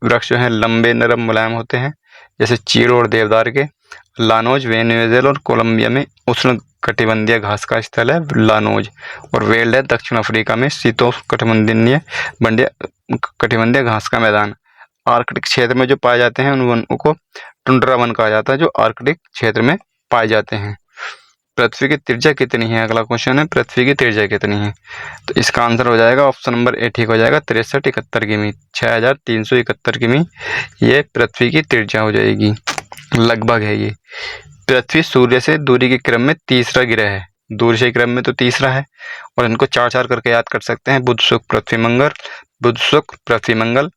वृक्ष जो हैं लंबे, नरम, मुलायम होते हैं, जैसे चीड़ और देवदार के। लानोज, वेनेजुएला और कोलंबिया में उष्ण कटिबंधीय घास का स्थल है लानोज। और वेल्ड है दक्षिण अफ्रीका में शीतोष्ण कटिबंधीय घास का मैदान। आर्कटिक क्षेत्र में जो पाए जाते हैं उन वन को टुंड्रा वन कहा जाता है, जो आर्कटिक क्षेत्र में पाए जाते हैं। पृथ्वी की त्रिज्या कितनी है, अगला क्वेश्चन है पृथ्वी की त्रिज्या कितनी है। तो इसका आंसर हो जाएगा ऑप्शन नंबर ए ठीक हो जाएगा 6371 किमी, 6371 किमी ये पृथ्वी की त्रिज्या हो जाएगी, लगभग है ये। पृथ्वी सूर्य से दूरी के क्रम में तीसरा ग्रह है, दूरी से क्रम में तो तीसरा है, और इनको 4 करके याद कर सकते हैं, बुध शुक्र पृथ्वी मंगल, बुध शुक्र पृथ्वी मंगल,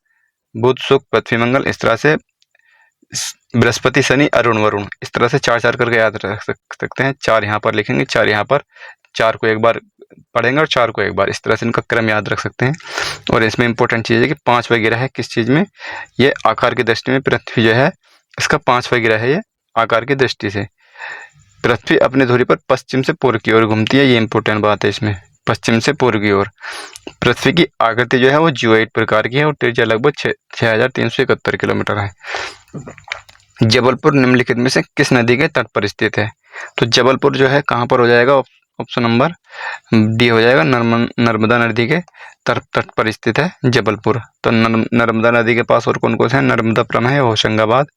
बुध शुक्र पृथ्वी मंगल, इस तरह से बृहस्पति शनि अरुण वरुण, इस तरह से 4 करके याद रख सकते हैं। 4 यहाँ पर लिखेंगे, 4 यहाँ पर, 4 को एक बार पढ़ेंगे और 4 को एक बार, इस तरह से इनका क्रम याद रख सकते हैं। और इसमें इंपॉर्टेंट चीज़ है कि 5वां ग्रह है किस चीज़ में, ये आकार की दृष्टि में पृथ्वी जो है इसका 5वां ग्रह है, ये आकार की दृष्टि से। पृथ्वी अपनी धुरी पर पश्चिम से पूर्व की ओर घूमती है, ये इंपॉर्टेंट बात है इसमें, पश्चिम से पूर्व की ओर। पृथ्वी की आकृति जो है वो जियोइड प्रकार की है और त्रिज्या लगभग 6371 किलोमीटर है। जबलपुर निम्नलिखित में से किस नदी के तट पर स्थित है। तो जबलपुर जो है कहाँ पर हो जाएगा, ऑप्शन नंबर डी हो जाएगा, नर्मदा नदी के तट पर स्थित है जबलपुर। तो नर्मदा नदी के पास और कौन कौन से हैं, नर्मदापुरम है, होशंगाबाद,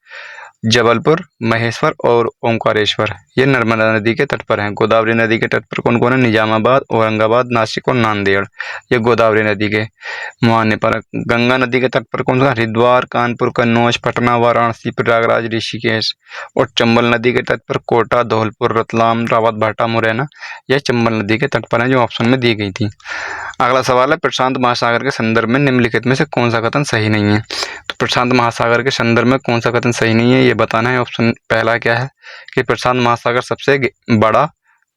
जबलपुर, महेश्वर और ओंकारेश्वर, ये नर्मदा नदी के तट पर हैं। गोदावरी नदी के तट पर कौन कौन है, निजामाबाद, औरंगाबाद, नासिक और नांदेड़, ये गोदावरी नदी के मुहाने पर। गंगा नदी के तट पर कौन सा, हरिद्वार, कानपुर, कन्नौज, पटना, वाराणसी, प्रयागराज, ऋषिकेश। और चंबल नदी के तट पर कोटा, धौलपुर, रतलाम, रावत भाटा, मुरैना, यह चंबल नदी के तट पर है जो ऑप्शन में दी गई थी। अगला सवाल है प्रशांत महासागर के संदर्भ में निम्नलिखित में से कौन सा कथन सही नहीं है। तो प्रशांत महासागर के संदर्भ में कौन सा कथन सही नहीं है ये बताना है। ऑप्शन पहला क्या है कि प्रशांत महासागर सबसे बड़ा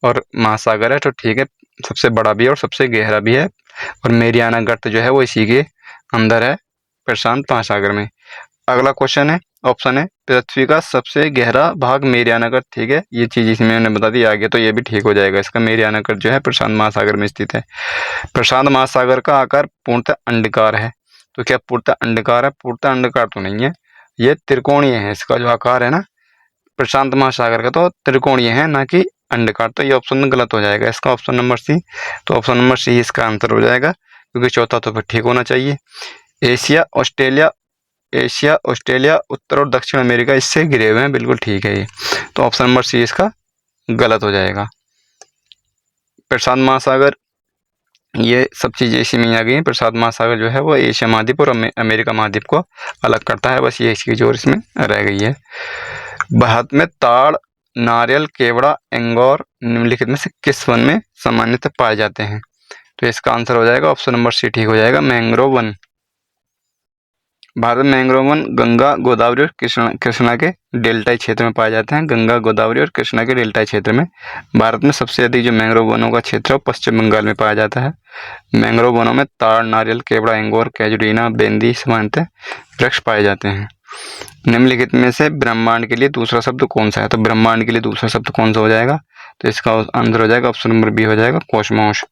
और महासागर है, तो ठीक है, सबसे बड़ा भी है और सबसे गहरा भी है, और मेरियाना गर्त जो है वो इसी के अंदर है, प्रशांत महासागर में। अगला क्वेश्चन है, ऑप्शन है पृथ्वी का सबसे गहरा भाग मेरियाना गर्त, ठीक है, ये चीज इसमें मैंने बता दी आगे, तो ये भी ठीक हो जाएगा, इसका मेरियाना गर्त जो है प्रशांत महासागर में स्थित है। प्रशांत महासागर का आकार पूर्णतः अंडाकार है। तो क्या पूर्णतः अंडाकार है, पूर्णतः अंडाकार तो नहीं है, ये त्रिकोणीय है, इसका जो आकार है ना प्रशांत महासागर का, तो त्रिकोणीय है ना कि अंडाकार, तो ये ऑप्शन गलत हो जाएगा, इसका ऑप्शन नंबर सी। तो ऑप्शन नंबर सी इसका आंसर हो जाएगा, क्योंकि चौथा तो फिर ठीक होना चाहिए। एशिया, ऑस्ट्रेलिया, उत्तर और दक्षिण अमेरिका इससे घिरे हुए हैं, बिल्कुल ठीक है ये, तो ऑप्शन नंबर सी इसका गलत हो जाएगा। प्रशांत महासागर, ये सब चीज़ें इसी में आ गई हैं। प्रशांत महासागर जो है वो एशिया महाद्वीप और अमेरिका महाद्वीप को अलग करता है, बस ये चीज़ और इसमें रह गई है। भारत में ताड़, नारियल, केवड़ा, एंगोर निम्नलिखित में से किस वन में सामान्यतः पाए जाते हैं। तो इसका आंसर हो जाएगा ऑप्शन नंबर सी ठीक हो जाएगा, मैंग्रोव वन। भारत में मैंग्रोव वन गंगा, गोदावरी और कृष्णा के डेल्टाई क्षेत्र में पाए जाते हैं, गंगा, गोदावरी और कृष्णा के डेल्टाई क्षेत्र में। भारत में सबसे अधिक जो मैंग्रोव वनों का क्षेत्र है पश्चिम बंगाल में पाया जाता है। मैंग्रोव वनों में ताड़, नारियल, केवड़ा, एंगोर, कैजुरीना, बेंदी सामान्यतः वृक्ष पाए जाते हैं। निम्नलिखित में से ब्रह्मांड के लिए दूसरा शब्द कौन सा है। तो ब्रह्मांड के लिए दूसरा शब्द कौन सा हो जाएगा, तो इसका आंसर हो जाएगा ऑप्शन नंबर बी हो जाएगा, कॉस्मोस।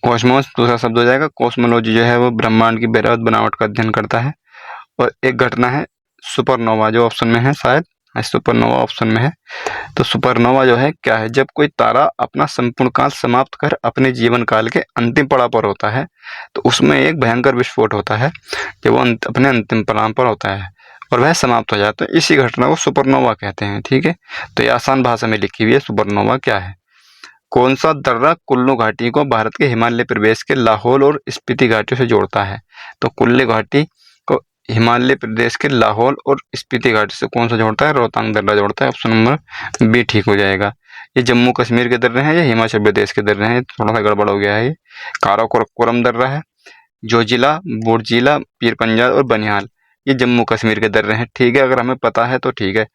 कॉस्मोस दूसरा शब्द हो जाएगा। कॉस्मोलॉजी जो है वो ब्रह्मांड की बेहद बनावट का अध्ययन करता है। और एक घटना है सुपरनोवा, जो ऑप्शन में है, शायद सुपरनोवा ऑप्शन में है। तो सुपरनोवा जो है क्या है, जब कोई तारा अपना संपूर्ण काल समाप्त कर अपने जीवन काल के अंतिम पड़ाव पर होता है तो उसमें एक भयंकर विस्फोट होता है, जब वो अपने अंतिम पड़ाव पर होता है और वह समाप्त हो जाता है, इसी घटना को सुपरनोवा कहते हैं। ठीक है, तो ये आसान भाषा में लिखी हुई है सुपरनोवा क्या है। कौन सा दर्रा कुल्लू घाटी को भारत के हिमालय प्रदेश के लाहौल और स्पीति घाटियों से जोड़ता है। तो कुल्लू घाटी को हिमालय प्रदेश के लाहौल और स्पीति घाटी से कौन सा जोड़ता है, रोहतांग दर्रा जोड़ता है, ऑप्शन नंबर बी ठीक हो जाएगा। ये जम्मू कश्मीर के दर्रे हैं या हिमाचल प्रदेश के दर्रे हैं, थोड़ा सा गड़बड़ हो गया है। ये काराकोरम दर्रा है, जोजिला, बुर्जिला, पीर पंजाल और बनिहाल ये जम्मू कश्मीर के दर्रे हैं। ठीक है, अगर हमें पता है तो ठीक है।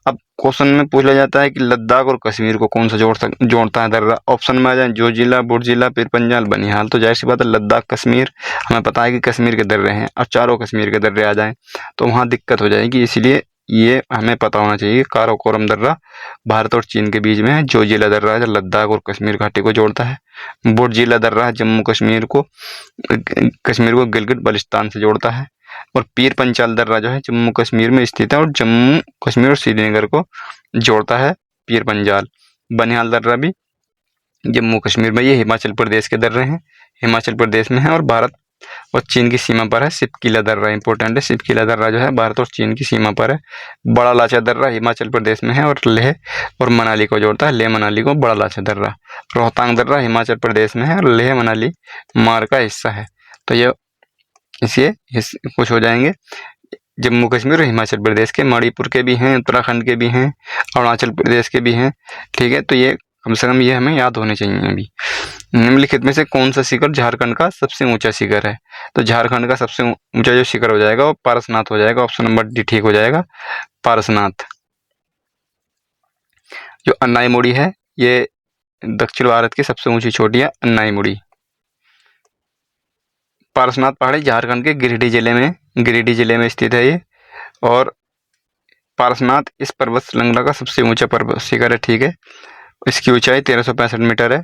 अब क्वेश्चन में पूछ लिया जाता है कि लद्दाख और कश्मीर को कौन सा जोड़ता है दर्रा, ऑप्शन में आ जाए जोजिला, बुर्जिला, पीर पंजाल, बनिहाल, तो जाहिर सी बात है लद्दाख कश्मीर, हमें पता है कि कश्मीर के दर्रे हैं, और चारों कश्मीर के दर्रे आ जाएं तो वहाँ दिक्कत हो जाएगी, इसलिए ये हमें पता होना चाहिए। काराकोरम दर्रा भारत और चीन के बीच में है, जोजिला दर्रा है जो लद्दाख और कश्मीर घाटी को जोड़ता है, बुर्जिला दर्रा है जम्मू कश्मीर को गिलगित बल्टिस्तान से जोड़ता है, और पीर पंजाल दर्रा जो है जम्मू कश्मीर में स्थित है और जम्मू कश्मीर और श्रीनगर को जोड़ता है पीर पंजाल। बनिहाल दर्रा भी जम्मू कश्मीर में, ये हिमाचल प्रदेश के दर्रे हैं, हिमाचल प्रदेश में है और भारत और चीन की सीमा पर है। सिपकीला दर्रा इंपॉर्टेंट है। सिपकीला दर्रा जो है भारत और चीन की सीमा पर है। बड़ा लाचा दर्रा हिमाचल प्रदेश में है और लेह और मनाली को जोड़ता है। लेह मनाली को बड़ा लाचा दर्रा। रोहतांग दर्रा हिमाचल प्रदेश में है और लेह मनाली मार्ग का हिस्सा है। तो ये इसे कुछ हो जाएंगे। जम्मू कश्मीर और हिमाचल प्रदेश के, मणिपुर के भी हैं, उत्तराखंड के भी हैं, अरुणाचल प्रदेश के भी हैं। ठीक है, तो ये कम से कम ये हमें याद होने चाहिए। अभी निम्नलिखित में से कौन सा शिखर झारखंड का सबसे ऊंचा शिखर है? तो झारखंड का सबसे ऊंचा जो शिखर हो जाएगा वो पारसनाथ हो जाएगा। ऑप्शन नंबर डी ठीक हो जाएगा, पारसनाथ। जो अन्नाईमुड़ी है ये दक्षिण भारत की सबसे ऊंची चोटी है, अन्नाईमुड़ी। पारसनाथ पहाड़ी झारखंड के गिरिडीह जिले में स्थित है ये। और पारसनाथ इस पर्वत श्रृंखला का सबसे ऊंचा पर्वत शिखर है। ठीक है, इसकी ऊंचाई 1365 मीटर है।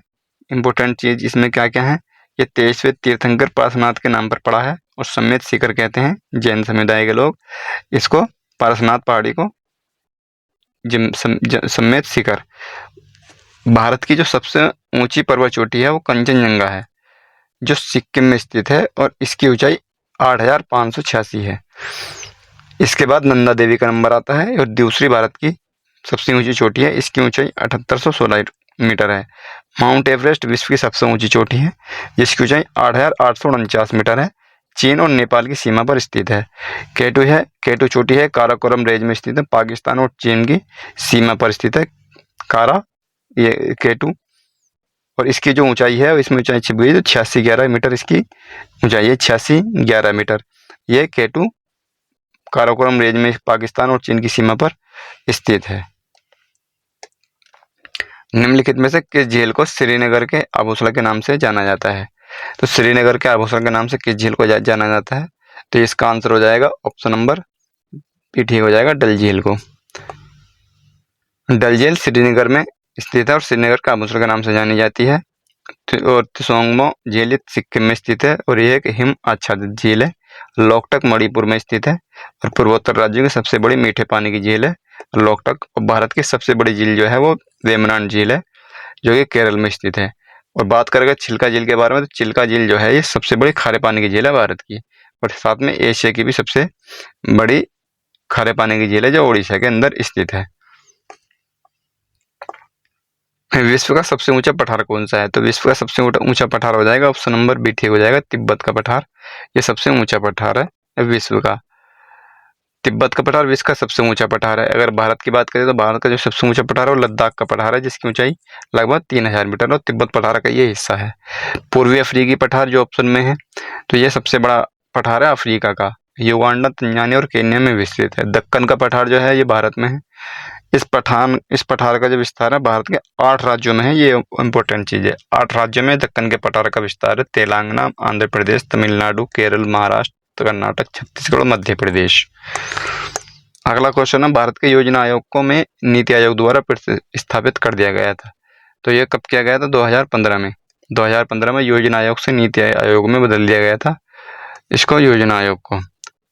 इंपॉर्टेंट चीज इसमें क्या क्या है? ये 23वें तीर्थंकर पारसनाथ के नाम पर पड़ा है और समेत शिखर कहते हैं जैन समुदाय के लोग इसको, पारसनाथ पहाड़ी को समेत शिखर। भारत की जो सबसे ऊंची पर्वत चोटी है वो कंचनजंगा है, जो सिक्किम में स्थित है और इसकी ऊंचाई 8586 है। इसके बाद नंदा देवी का नंबर आता है और दूसरी भारत की सबसे ऊंची चोटी है। इसकी ऊंचाई 7816 मीटर है। माउंट एवरेस्ट विश्व की सबसे ऊंची चोटी है, जिसकी ऊंचाई 8849 मीटर है। चीन और नेपाल की सीमा पर स्थित है। केटू चोटी है, काराकोरम रेंज में स्थित है। पाकिस्तान और चीन की सीमा पर स्थित है ये केटू। और इसकी जो ऊंचाई है इसमें ऊंचाई छिप गई तो 8611 मीटर इसकी ऊंचाई है, 8611 मीटर। ये केटू काराकोरम रेंज में पाकिस्तान और चीन की सीमा पर स्थित है। निम्नलिखित में से किस झील को श्रीनगर के आभूषण के नाम से जाना जाता है? तो श्रीनगर के आभूषण के नाम से किस झील को जाना जाता है? तो इसका आंसर हो जाएगा ऑप्शन नंबर बी ठीक हो जाएगा, डल झील को। डल झील श्रीनगर में स्थित है और श्रीनगर के आभूषण के नाम से जानी जाती है। और त्सोंगमो झील सिक्किम में स्थित है और यह एक हिम आच्छादित झील है। लोकटक मणिपुर में स्थित है और पूर्वोत्तर राज्यों की सबसे बड़ी मीठे पानी की झील है लोकटक। और भारत की सबसे बड़ी झील जो है वो वेम्बनाड झील है, जो कि केरल में स्थित है। और बात करेंगे चिल्का झील के बारे में, तो चिल्का झील जो है ये सबसे बड़ी खारे पानी की झील है भारत की, और साथ में एशिया की भी सबसे बड़ी खारे पानी की झील है, जो ओडिशा के अंदर स्थित है। विश्व का सबसे ऊंचा पठार कौन सा है? तो विश्व का सबसे ऊंचा पठार हो जाएगा ऑप्शन नंबर बी ठीक हो जाएगा, तिब्बत का पठार। ये सबसे ऊंचा पठार है विश्व का। तिब्बत का पठार विश्व का सबसे ऊंचा पठार है। अगर भारत की बात करें तो भारत का जो सबसे ऊंचा पठार है वो लद्दाख का पठार है, जिसकी ऊंचाई लगभग 3000 मीटर और तिब्बत पठार का ये हिस्सा है। पूर्वी अफ्रीकी पठार जो ऑप्शन में है, तो ये सबसे बड़ा पठार है अफ्रीका का। युगांडा, तंजानिया और केन्या में विस्तृत है। दक्कन का पठार जो है ये भारत में है। इस पठार का जो विस्तार है भारत के 8 राज्यों में है। ये इंपॉर्टेंट चीज है, 8 राज्यों में दक्कन के पठार का विस्तार है। तेलंगाना, आंध्र प्रदेश, तमिलनाडु, केरल, महाराष्ट्र, कर्नाटक, छत्तीसगढ़ और मध्य प्रदेश। अगला क्वेश्चन है, भारत के योजना आयोग को में नीति आयोग द्वारा स्थापित कर दिया गया था। तो ये कब किया गया था? 2015 में। 2015 में योजना आयोग से नीति आयोग में बदल दिया गया था इसको, योजना आयोग को।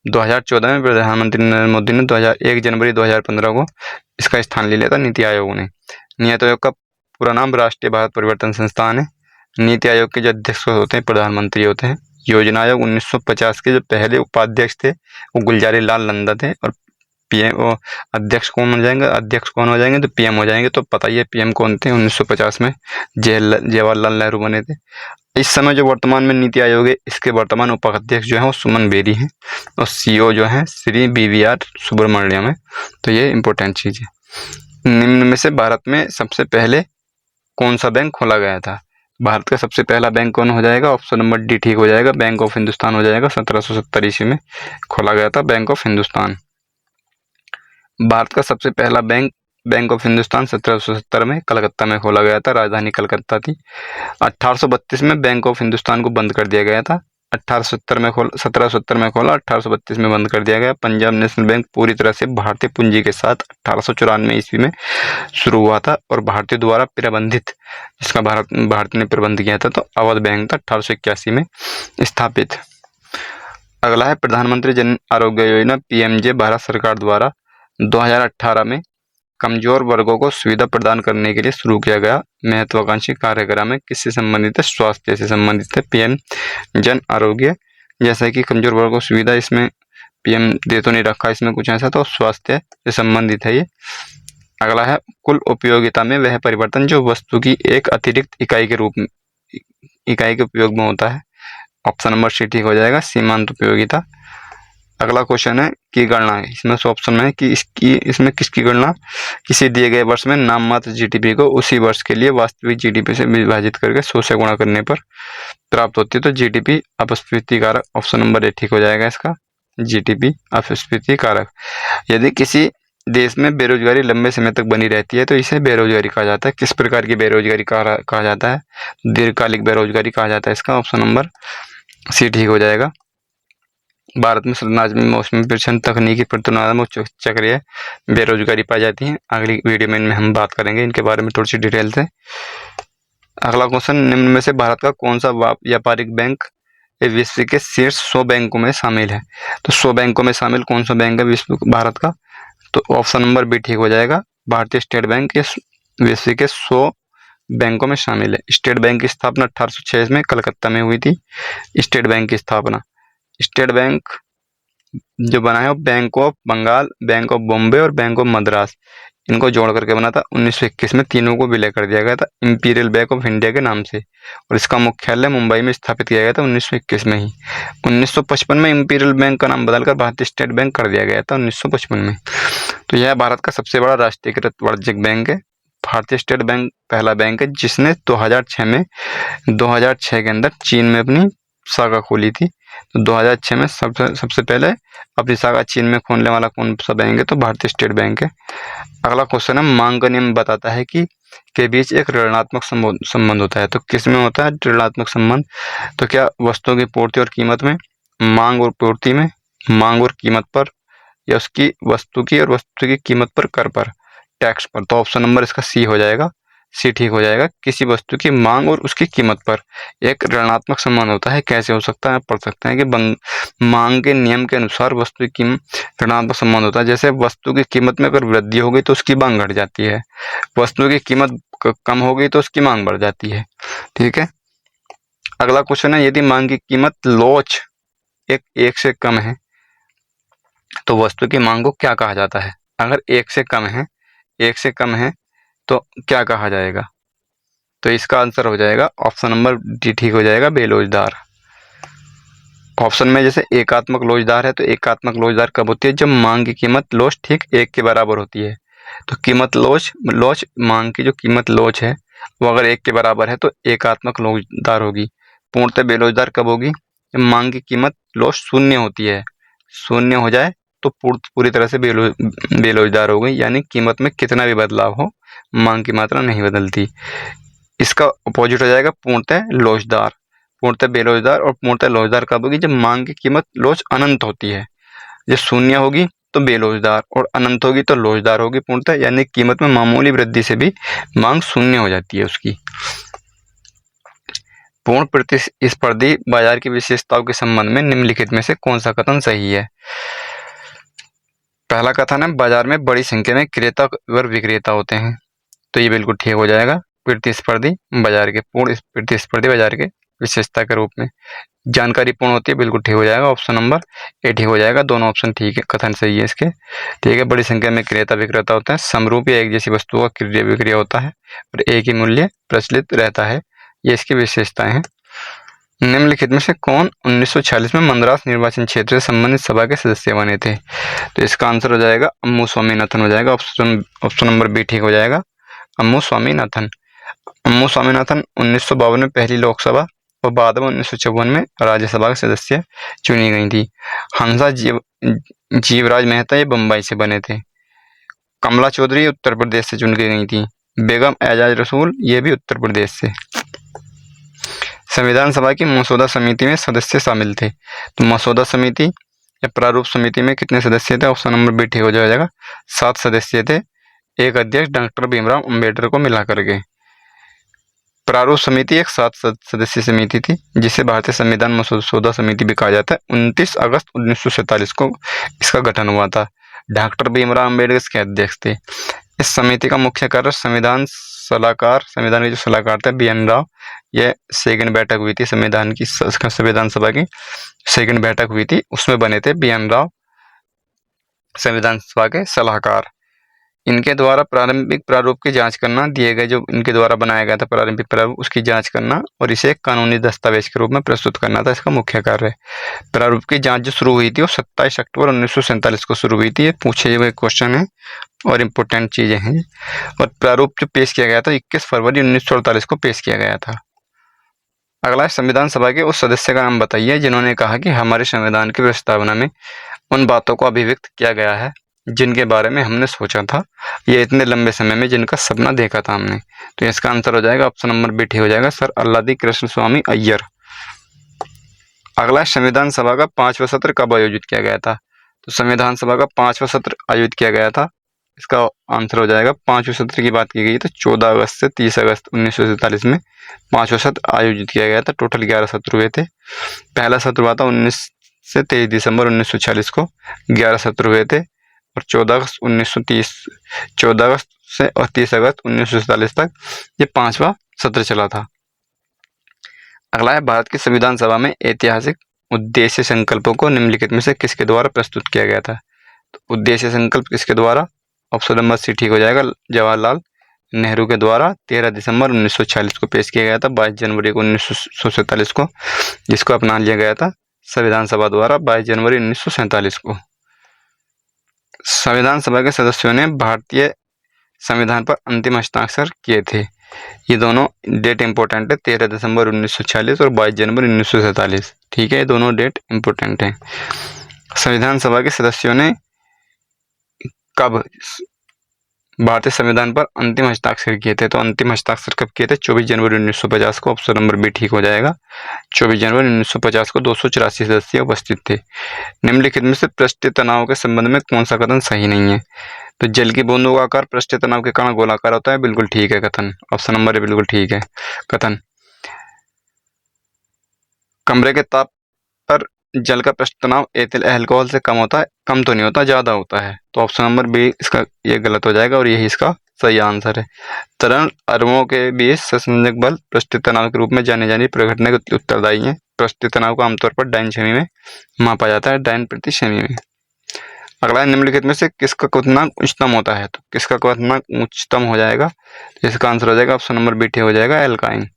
2014 में प्रधानमंत्री नरेंद्र मोदी ने 1 जनवरी 2015 को इसका स्थान ले लिया था नीति आयोग ने। नीति आयोग का पूरा नाम राष्ट्रीय भारत परिवर्तन संस्थान है। नीति आयोग के जो अध्यक्ष होते हैं प्रधानमंत्री होते हैं। योजना आयोग 1950 के जो पहले उपाध्यक्ष थे वो गुलजारी लाल नंदा थे और पीएम अध्यक्ष कौन हो जाएंगे? तो पीएम हो जाएंगे। तो पता ही है पीएम कौन थे? 1950 में जवाहरलाल नेहरू बने थे। इस समय जो वर्तमान में नीति आयोग है इसके वर्तमान उपाध्यक्ष जो है वो सुमन बेरी हैं और सीईओ जो है श्री BVR सुब्रमण्यम है। तो ये इंपॉर्टेंट चीज है। निम्न में से भारत में सबसे पहले कौन सा बैंक खोला गया था? भारत का सबसे पहला बैंक कौन हो जाएगा? ऑप्शन नंबर डी ठीक हो जाएगा, बैंक ऑफ हिंदुस्तान हो जाएगा। 1770 ईस्वी में खोला गया था बैंक ऑफ हिंदुस्तान। भारत का सबसे पहला बैंक ऑफ हिंदुस्तान 1770 में कलकत्ता में खोला गया था, राजधानी कलकत्ता थी। 1832 में बैंक ऑफ हिंदुस्तान को बंद कर दिया गया था। 1770 में खोला, 1832 में बंद कर दिया गया। पंजाब नेशनल बैंक पूरी तरह से भारतीय पूंजी के साथ 1894 ईस्वी में शुरू हुआ था और भारतीय द्वारा प्रबंधित, जिसका भारत ने प्रबंध किया था, तो अवध बैंक था 1881 में स्थापित। अगला है प्रधानमंत्री जन आरोग्य योजना PMJ भारत सरकार द्वारा 2018 में कमजोर वर्गों को सुविधा प्रदान करने के लिए शुरू किया गया महत्वाकांक्षी कार्यक्रम है। किससे संबंधित है? स्वास्थ्य से संबंधित है। PM जन आरोग्य जैसा कि कमजोर वर्ग को सुविधा, इसमें पीएम दे तो नहीं रखा इसमें कुछ ऐसा, तो स्वास्थ्य से संबंधित है ये। अगला है कुल उपयोगिता में वह परिवर्तन जो वस्तु की एक अतिरिक्त इकाई के रूप में इकाई के उपयोग में होता है। ऑप्शन नंबर सी ठीक हो जाएगा, सीमांत उपयोगिता। अगला क्वेश्चन है की गणना है, इसमें से ऑप्शन में है कि इसमें किसकी गणना किसी दिए गए वर्ष में नाम मात्र जीडीपी को उसी वर्ष के लिए वास्तविक जीडीपी से विभाजित करके 100 से गुणा करने पर प्राप्त होती है। तो जीडीपी अपस्फीति कारक, ऑप्शन नंबर ए ठीक हो जाएगा इसका, जीडीपी अपस्फीति कारक। यदि किसी देश में बेरोजगारी लंबे समय तक बनी रहती है तो इसे बेरोजगारी कहा जाता है। किस प्रकार की बेरोजगारी कहा जाता है? दीर्घकालिक बेरोजगारी कहा जाता है इसका, ऑप्शन नंबर सी ठीक हो जाएगा। भारत में संरचनात्मक मौसमी परिवर्तन तकनीकी परिवर्तन चक्रीय बेरोजगारी पाई जाती है। अगली वीडियो में इनमें हम बात करेंगे इनके बारे में थोड़ी सी डिटेल से। अगला क्वेश्चन, निम्न में से भारत का कौन सा व्यापारिक बैंक विश्व के शीर्ष 100 बैंकों में शामिल है? तो 100 बैंकों में शामिल कौन सा बैंक है विश्व भारत का? तो ऑप्शन नंबर बी ठीक हो जाएगा, भारतीय स्टेट बैंक विश्व के 100 बैंकों में शामिल है। स्टेट बैंक की स्थापना 1806 में कलकत्ता में हुई थी। स्टेट बैंक की स्थापना, स्टेट बैंक जो बना है वो bank of Bengal, bank of Bombay और बैंक ऑफ मद्रास इनको जोड़ करके बना था। 1921 में तीनों को विलय कर दिया गया था इंपीरियल बैंक ऑफ इंडिया के नाम से, और इसका मुख्यालय मुंबई में स्थापित किया गया था 1921 में ही। 1955 में इंपीरियल बैंक का नाम बदलकर भारतीय स्टेट बैंक कर दिया गया था 1955 में। तो यह भारत का सबसे बड़ा राष्ट्रीयकृत वाणिज्यिक बैंक है। भारतीय स्टेट बैंक पहला बैंक है जिसने 2006 के अंदर चीन में अपनी शाखा खोली थी। तो 2006 में सबसे पहले अपनी शाखा चीन में खोलने वाला कौन सा बैंक है? तो भारतीय स्टेट बैंक है। अगला क्वेश्चन है, मांग का नियम बताता है कि के बीच एक ऋणात्मक संबंध होता है। तो किस में होता है ऋणात्मक संबंध? तो क्या वस्तुओं की पूर्ति और कीमत में, मांग और पूर्ति में, मांग और कीमत पर, या उसकी वस्तु की और वस्तु की कीमत पर कर पर, टैक्स पर? तो ऑप्शन नंबर इसका सी हो जाएगा, सी ठीक हो जाएगा। किसी वस्तु की मांग और उसकी कीमत पर एक ऋणात्मक संबंध होता है। कैसे हो सकता है? पढ़ सकते हैं कि मांग के नियम के अनुसार वस्तु की ऋणात्मक संबंध होता है। जैसे वस्तु की कीमत में अगर वृद्धि हो गई तो उसकी मांग घट जाती है, वस्तु की कीमत कम हो गई तो उसकी मांग बढ़ जाती है। ठीक है। अगला क्वेश्चन है, यदि मांग की कीमत लोच एक से कम है तो वस्तु की मांग को क्या कहा जाता है? अगर एक से कम है तो क्या कहा जाएगा? तो इसका आंसर हो जाएगा ऑप्शन नंबर डी ठीक हो जाएगा, बेलोजदार। ऑप्शन में जैसे एकात्मक लोचदार है, तो एकात्मक लोचदार कब होती है? जब मांग की कीमत लोच ठीक एक के बराबर होती है। तो कीमत लोच मांग की जो कीमत लोच है वो अगर एक के बराबर है तो एकात्मक लोचदार होगी। पूर्णतः बेलोजदार कब होगी? जब मांग की कीमत लोच शून्य होती है, शून्य हो जाए तो पूरी तरह से बेलोजदार हो गई, यानी कीमत में कितना भी बदलाव हो मांग की मात्रा नहीं बदलती। इसका अपोजिट हो जाएगा पूर्णतः लोचदार। पूर्णतः बेलोजदार और पूर्णतः लोचदार कब होगी? जब मांग की कीमत लोच अनंत होती है। जब शून्य होगी तो बेलोजदार और अनंत होगी तो लोचदार होगी पूर्णतः, यानी कीमत में मामूली वृद्धि से भी मांग शून्य हो जाती है उसकी। पूर्ण प्रतिस्पर्धी बाजार की विशेषताओं के संबंध में निम्नलिखित में से कौन सा कथन सही है? पहला कथन है, बाजार में बड़ी संख्या में क्रेता और विक्रेता होते हैं। तो ये बिल्कुल ठीक हो जाएगा, प्रतिस्पर्धी बाजार के, पूर्ण प्रतिस्पर्धी बाजार के विशेषता के रूप में जानकारी पूर्ण होती है, बिल्कुल ठीक हो जाएगा। ऑप्शन नंबर ए ठीक हो जाएगा, दोनों ऑप्शन ठीक है, कथन सही है इसके। ठीक है। बड़ी संख्या में क्रेता विक्रेता होते हैं, समरूप या एक जैसी वस्तुओं का क्रय विक्रय होता है और एक ही मूल्य प्रचलित रहता है, ये इसकी विशेषताएं हैं। निम्नलिखित में से कौन 1946 में मद्रास निर्वाचन क्षेत्र से संबंधित सभा के सदस्य बने थे? तो इसका आंसर हो जाएगा अम्मू स्वामीनाथन हो जाएगा। ऑप्शन नंबर बी ठीक हो जाएगा, अम्मू स्वामीनाथन। अम्मू स्वामीनाथन 1952 में पहली लोकसभा और बाद में 1954 में राज्यसभा के सदस्य चुनी गई थी। हंसा जीवराज मेहता ये बम्बई से बने थे। कमला चौधरी उत्तर प्रदेश से चुन के गई थी। बेगम एजाज रसूल ये भी उत्तर प्रदेश से। संविधान सभा की मसौदा समिति में सदस्य शामिल थे। तो मसौदा समिति या प्रारूप समिति में कितने सदस्य थे? ऑप्शन नंबर बी ठीक हो जाएगा, 7 सदस्य थे, एक अध्यक्ष डॉक्टर भीमराव अंबेडकर को मिला करके। प्रारूप समिति एक 7 सदस्यीय समिति थी जिसे भारतीय संविधान मसौदा समिति भी कहा जाता है। 29 अगस्त 1947 को इसका गठन हुआ था। डॉक्टर भीमराव अंबेडकर इसके अध्यक्ष थे। इस समिति का मुख्य कार्य संविधान के जो सलाहकार थे BN राव यह सेकंड बैठक हुई थी संविधान सभा की सेकंड बैठक हुई थी, उसमें बने थे BN राव संविधान सभा के सलाहकार। इनके द्वारा प्रारंभिक प्रारूप की जांच करना, दिए गए जो इनके द्वारा बनाया गया था प्रारंभिक प्रारूप, उसकी जांच करना और इसे एक कानूनी दस्तावेज के रूप में प्रस्तुत करना था इसका मुख्य कार्य। प्रारूप की जांच जो शुरू हुई थी वो 27 अक्टूबर 1947 को शुरू हुई थी। ये पूछे हुए क्वेश्चन है और इम्पोर्टेंट चीजें हैं। और प्रारूप जो पेश किया गया था 21 फरवरी 1948 को पेश किया गया था। अगला संविधान सभा के उस सदस्य का नाम बताइए जिन्होंने कहा कि हमारे संविधान की प्रस्तावना में उन बातों को अभिव्यक्त किया गया है जिनके बारे में हमने सोचा था, ये इतने लंबे समय में जिनका सपना देखा था हमने। तो इसका आंसर हो जाएगा ऑप्शन नंबर बी ठीक हो जाएगा, सर अल्लादी कृष्ण स्वामी अय्यर। अगला संविधान सभा का 5वां सत्र कब आयोजित किया गया था? तो संविधान सभा का 5वां सत्र आयोजित किया गया था, इसका आंसर हो जाएगा 5वें सत्र की बात की गई तो 14 अगस्त से 30 अगस्त 1947 में 5वां सत्र आयोजित किया गया था। टोटल 11 सत्र हुए थे। पहला सत्र हुआ था 19 से 23 दिसंबर 1946 को, 11 सत्र हुए थे और 14 अगस्त से और 30 अगस्त 1947 तक ये 5वां सत्र चला था। अगला है भारत की संविधान सभा में ऐतिहासिक उद्देश्य संकल्पों को निम्नलिखित में से किसके द्वारा प्रस्तुत किया गया था? तो उद्देश्य संकल्प किसके द्वारा? ऑप्शन नंबर सी ठीक हो जाएगा, जवाहरलाल नेहरू के द्वारा 13 दिसंबर 1946 को पेश किया गया था, 22 जनवरी को 1947 को, जिसको अपना लिया गया था संविधान सभा द्वारा 22 जनवरी 1947 को। संविधान सभा के सदस्यों ने भारतीय संविधान पर अंतिम हस्ताक्षर किए थे। ये दोनों डेट इंपॉर्टेंट है, 13 दिसंबर 1946 और 22 जनवरी 1947। ठीक है, ये दोनों डेट इंपॉर्टेंट है। संविधान सभा के सदस्यों ने कब भारतीय संविधान पर अंतिम हस्ताक्षर किए थे? तो अंतिम हस्ताक्षर कब किए थे? 24 जनवरी 1950 को, ऑप्शन नंबर बी ठीक हो जाएगा। 24 जनवरी 1950 को 284 सदस्य उपस्थित थे। निम्नलिखित में से पृष्ठीय तनाव के संबंध में कौन सा कथन सही नहीं है? तो जल की बूंदों का आकार पृष्ठीय तनाव के कारण गोलाकार होता है, बिल्कुल ठीक है कथन, ऑप्शन नंबर ए बिल्कुल ठीक है कथन। कमरे के ताप पर जल का पृष्ठ तनाव एथिल अल्कोहल से कम होता है, कम तो नहीं होता, ज्यादा होता है। तो ऑप्शन नंबर बी इसका ये गलत हो जाएगा और यही इसका सही आंसर है। तरल अणुओं के बीच संसंजक बल पृष्ठीय तनाव के रूप में जाने जाने प्रघटना के उत्तरदायी है। पृष्ठीय तनाव को आमतौर पर डाइन सेमी में मापा जाता है, डाइन प्रति सेमी में। अगला निम्नलिखित में से किसका क्वथनांक उच्चतम होता है? तो किसका क्वथनांक उच्चतम हो जाएगा? इसका आंसर हो जाएगा ऑप्शन नंबर बी ठीक हो जाएगा, एल्काइन।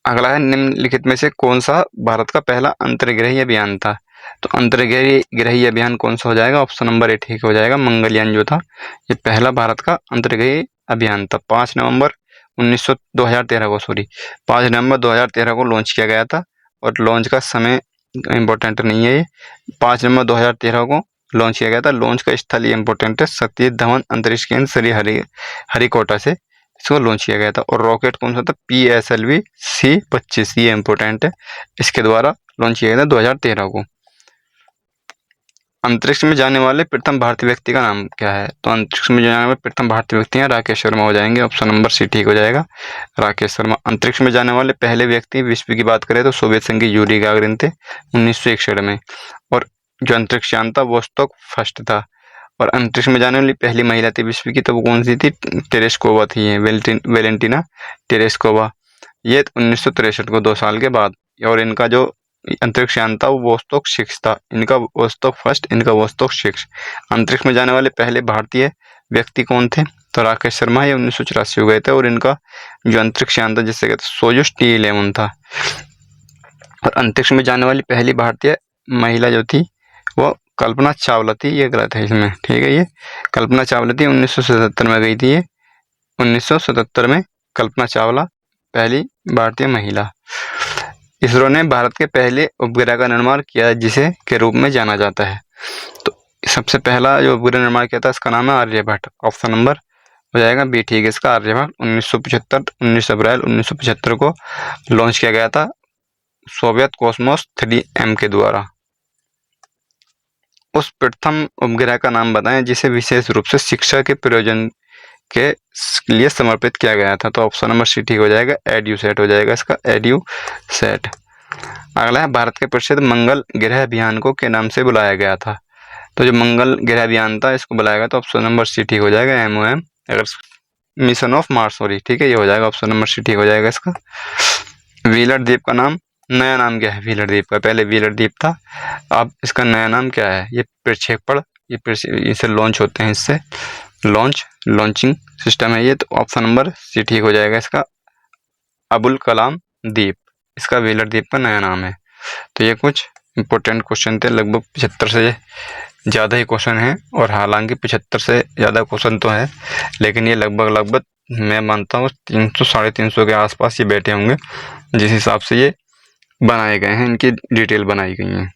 अगला है निम्नलिखित में से कौन सा भारत का पहला अंतर्ग्रही अभियान था? तो अंतर्ग्रही अभियान कौन सा हो जाएगा? ऑप्शन नंबर ए ठीक हो जाएगा, मंगलयान जो था ये पहला भारत का अंतर्ग्रही अभियान था। 5 नवंबर 2013 को लॉन्च किया गया था और लॉन्च का समय इम्पोर्टेंट नहीं है, ये 5 नवंबर 2013 को लॉन्च किया गया था। लॉन्च का स्थल ये इम्पोर्टेंट है, सतीश धवन अंतरिक्ष केंद्र श्री हरिकोटा से इसको लॉन्च किया गया था। और रॉकेट कौन सा था? PSLV C-25, ये इम्पोर्टेंट है, इसके द्वारा लॉन्च किया गया था 2013 को। अंतरिक्ष में जाने वाले प्रथम भारतीय व्यक्ति का नाम क्या है? तो अंतरिक्ष में जाने वाले प्रथम भारतीय व्यक्ति हैं राकेश शर्मा हो जाएंगे, ऑप्शन नंबर सी ठीक हो जाएगा, राकेश शर्मा। अंतरिक्ष में जाने वाले पहले व्यक्ति विश्व की बात करें तो सोवियत संघ के यूरी गागरिन थे 1961 में, और जो अंतरिक्ष यान था वोस्टोक फर्स्ट था। और अंतरिक्ष में जाने वाली पहली महिला थी विश्व की, तो वो कौन सी थी? टेरेस्कोवा थी, ये वेलेंटिना टेरेस्कोवा, ये 1963 को, 2 साल के बाद। और इनका जो अंतरिक्ष यान था वो वोस्टोक 6 था, इनका वोस्टोक फर्स्ट, इनका वोस्टोक 6। अंतरिक्ष में जाने वाले पहले भारतीय व्यक्ति कौन थे? तो राकेश शर्मा, ये 1984 हो गए थे। और इनका जो अंतरिक्ष यान था जिससे कहते सोयुज T11 था। और अंतरिक्ष में जाने वाली पहली भारतीय महिला जो थी वो कल्पना चावला थी, ये गलत है इसमें, ठीक है, ये कल्पना चावला थी, 1977 में गई थी ये, 1977 में कल्पना चावला पहली भारतीय महिला। इसरो ने भारत के पहले उपग्रह का निर्माण किया जिसे के रूप में जाना जाता है। तो सबसे पहला जो उपग्रह निर्माण किया था इसका नाम है आर्यभट्ट, ऑप्शन नंबर हो जाएगा बी ठीक है इसका, आर्यभट्ट। 19 अप्रैल 1975 को लॉन्च किया गया था सोवियत कॉस्मोस 3M के द्वारा। उस प्रथम उपग्रह का नाम बताएं जिसे विशेष रूप से शिक्षा के प्रयोजन के लिए समर्पित किया गया था। तो ऑप्शन नंबर सी ठीक हो जाएगा, एड्यूसैट हो जाएगा इसका, एड्यूसैट। अगला है भारत के प्रसिद्ध मंगल ग्रह अभियान को के नाम से बुलाया गया था? तो जो मंगल ग्रह अभियान था इसको बुलाया गया, तो ऑप्शन नंबर सी ठीक हो जाएगा, MOM। अगर मिशन ऑफ मार्स, सॉरी, ठीक है, ये हो जाएगा ऑप्शन नंबर सी, ठीक हो जाएगा इसका। व्हीलर द्वीप का नाम, नया नाम क्या है व्हीलर द्वीप का? पहले व्हीलर द्वीप था, अब इसका नया नाम क्या है? ये प्रक्षेपण, ये इसे लॉन्च होते हैं, इससे लॉन्चिंग सिस्टम है ये, तो ऑप्शन नंबर सी ठीक हो जाएगा इसका, अबुल कलाम द्वीप, इसका व्हीलर द्वीप का नया नाम है। तो ये कुछ इंपॉर्टेंट क्वेश्चन थे, लगभग 75 से ज़्यादा ही क्वेश्चन हैं, और हालांकि 75 से ज़्यादा क्वेश्चन तो है, लेकिन ये लगभग मैं मानता हूँ 300 साढ़े 300 के आसपास ये बैठे होंगे, जिस हिसाब से ये बनाए गए हैं, इनकी डिटेल बनाई गई हैं।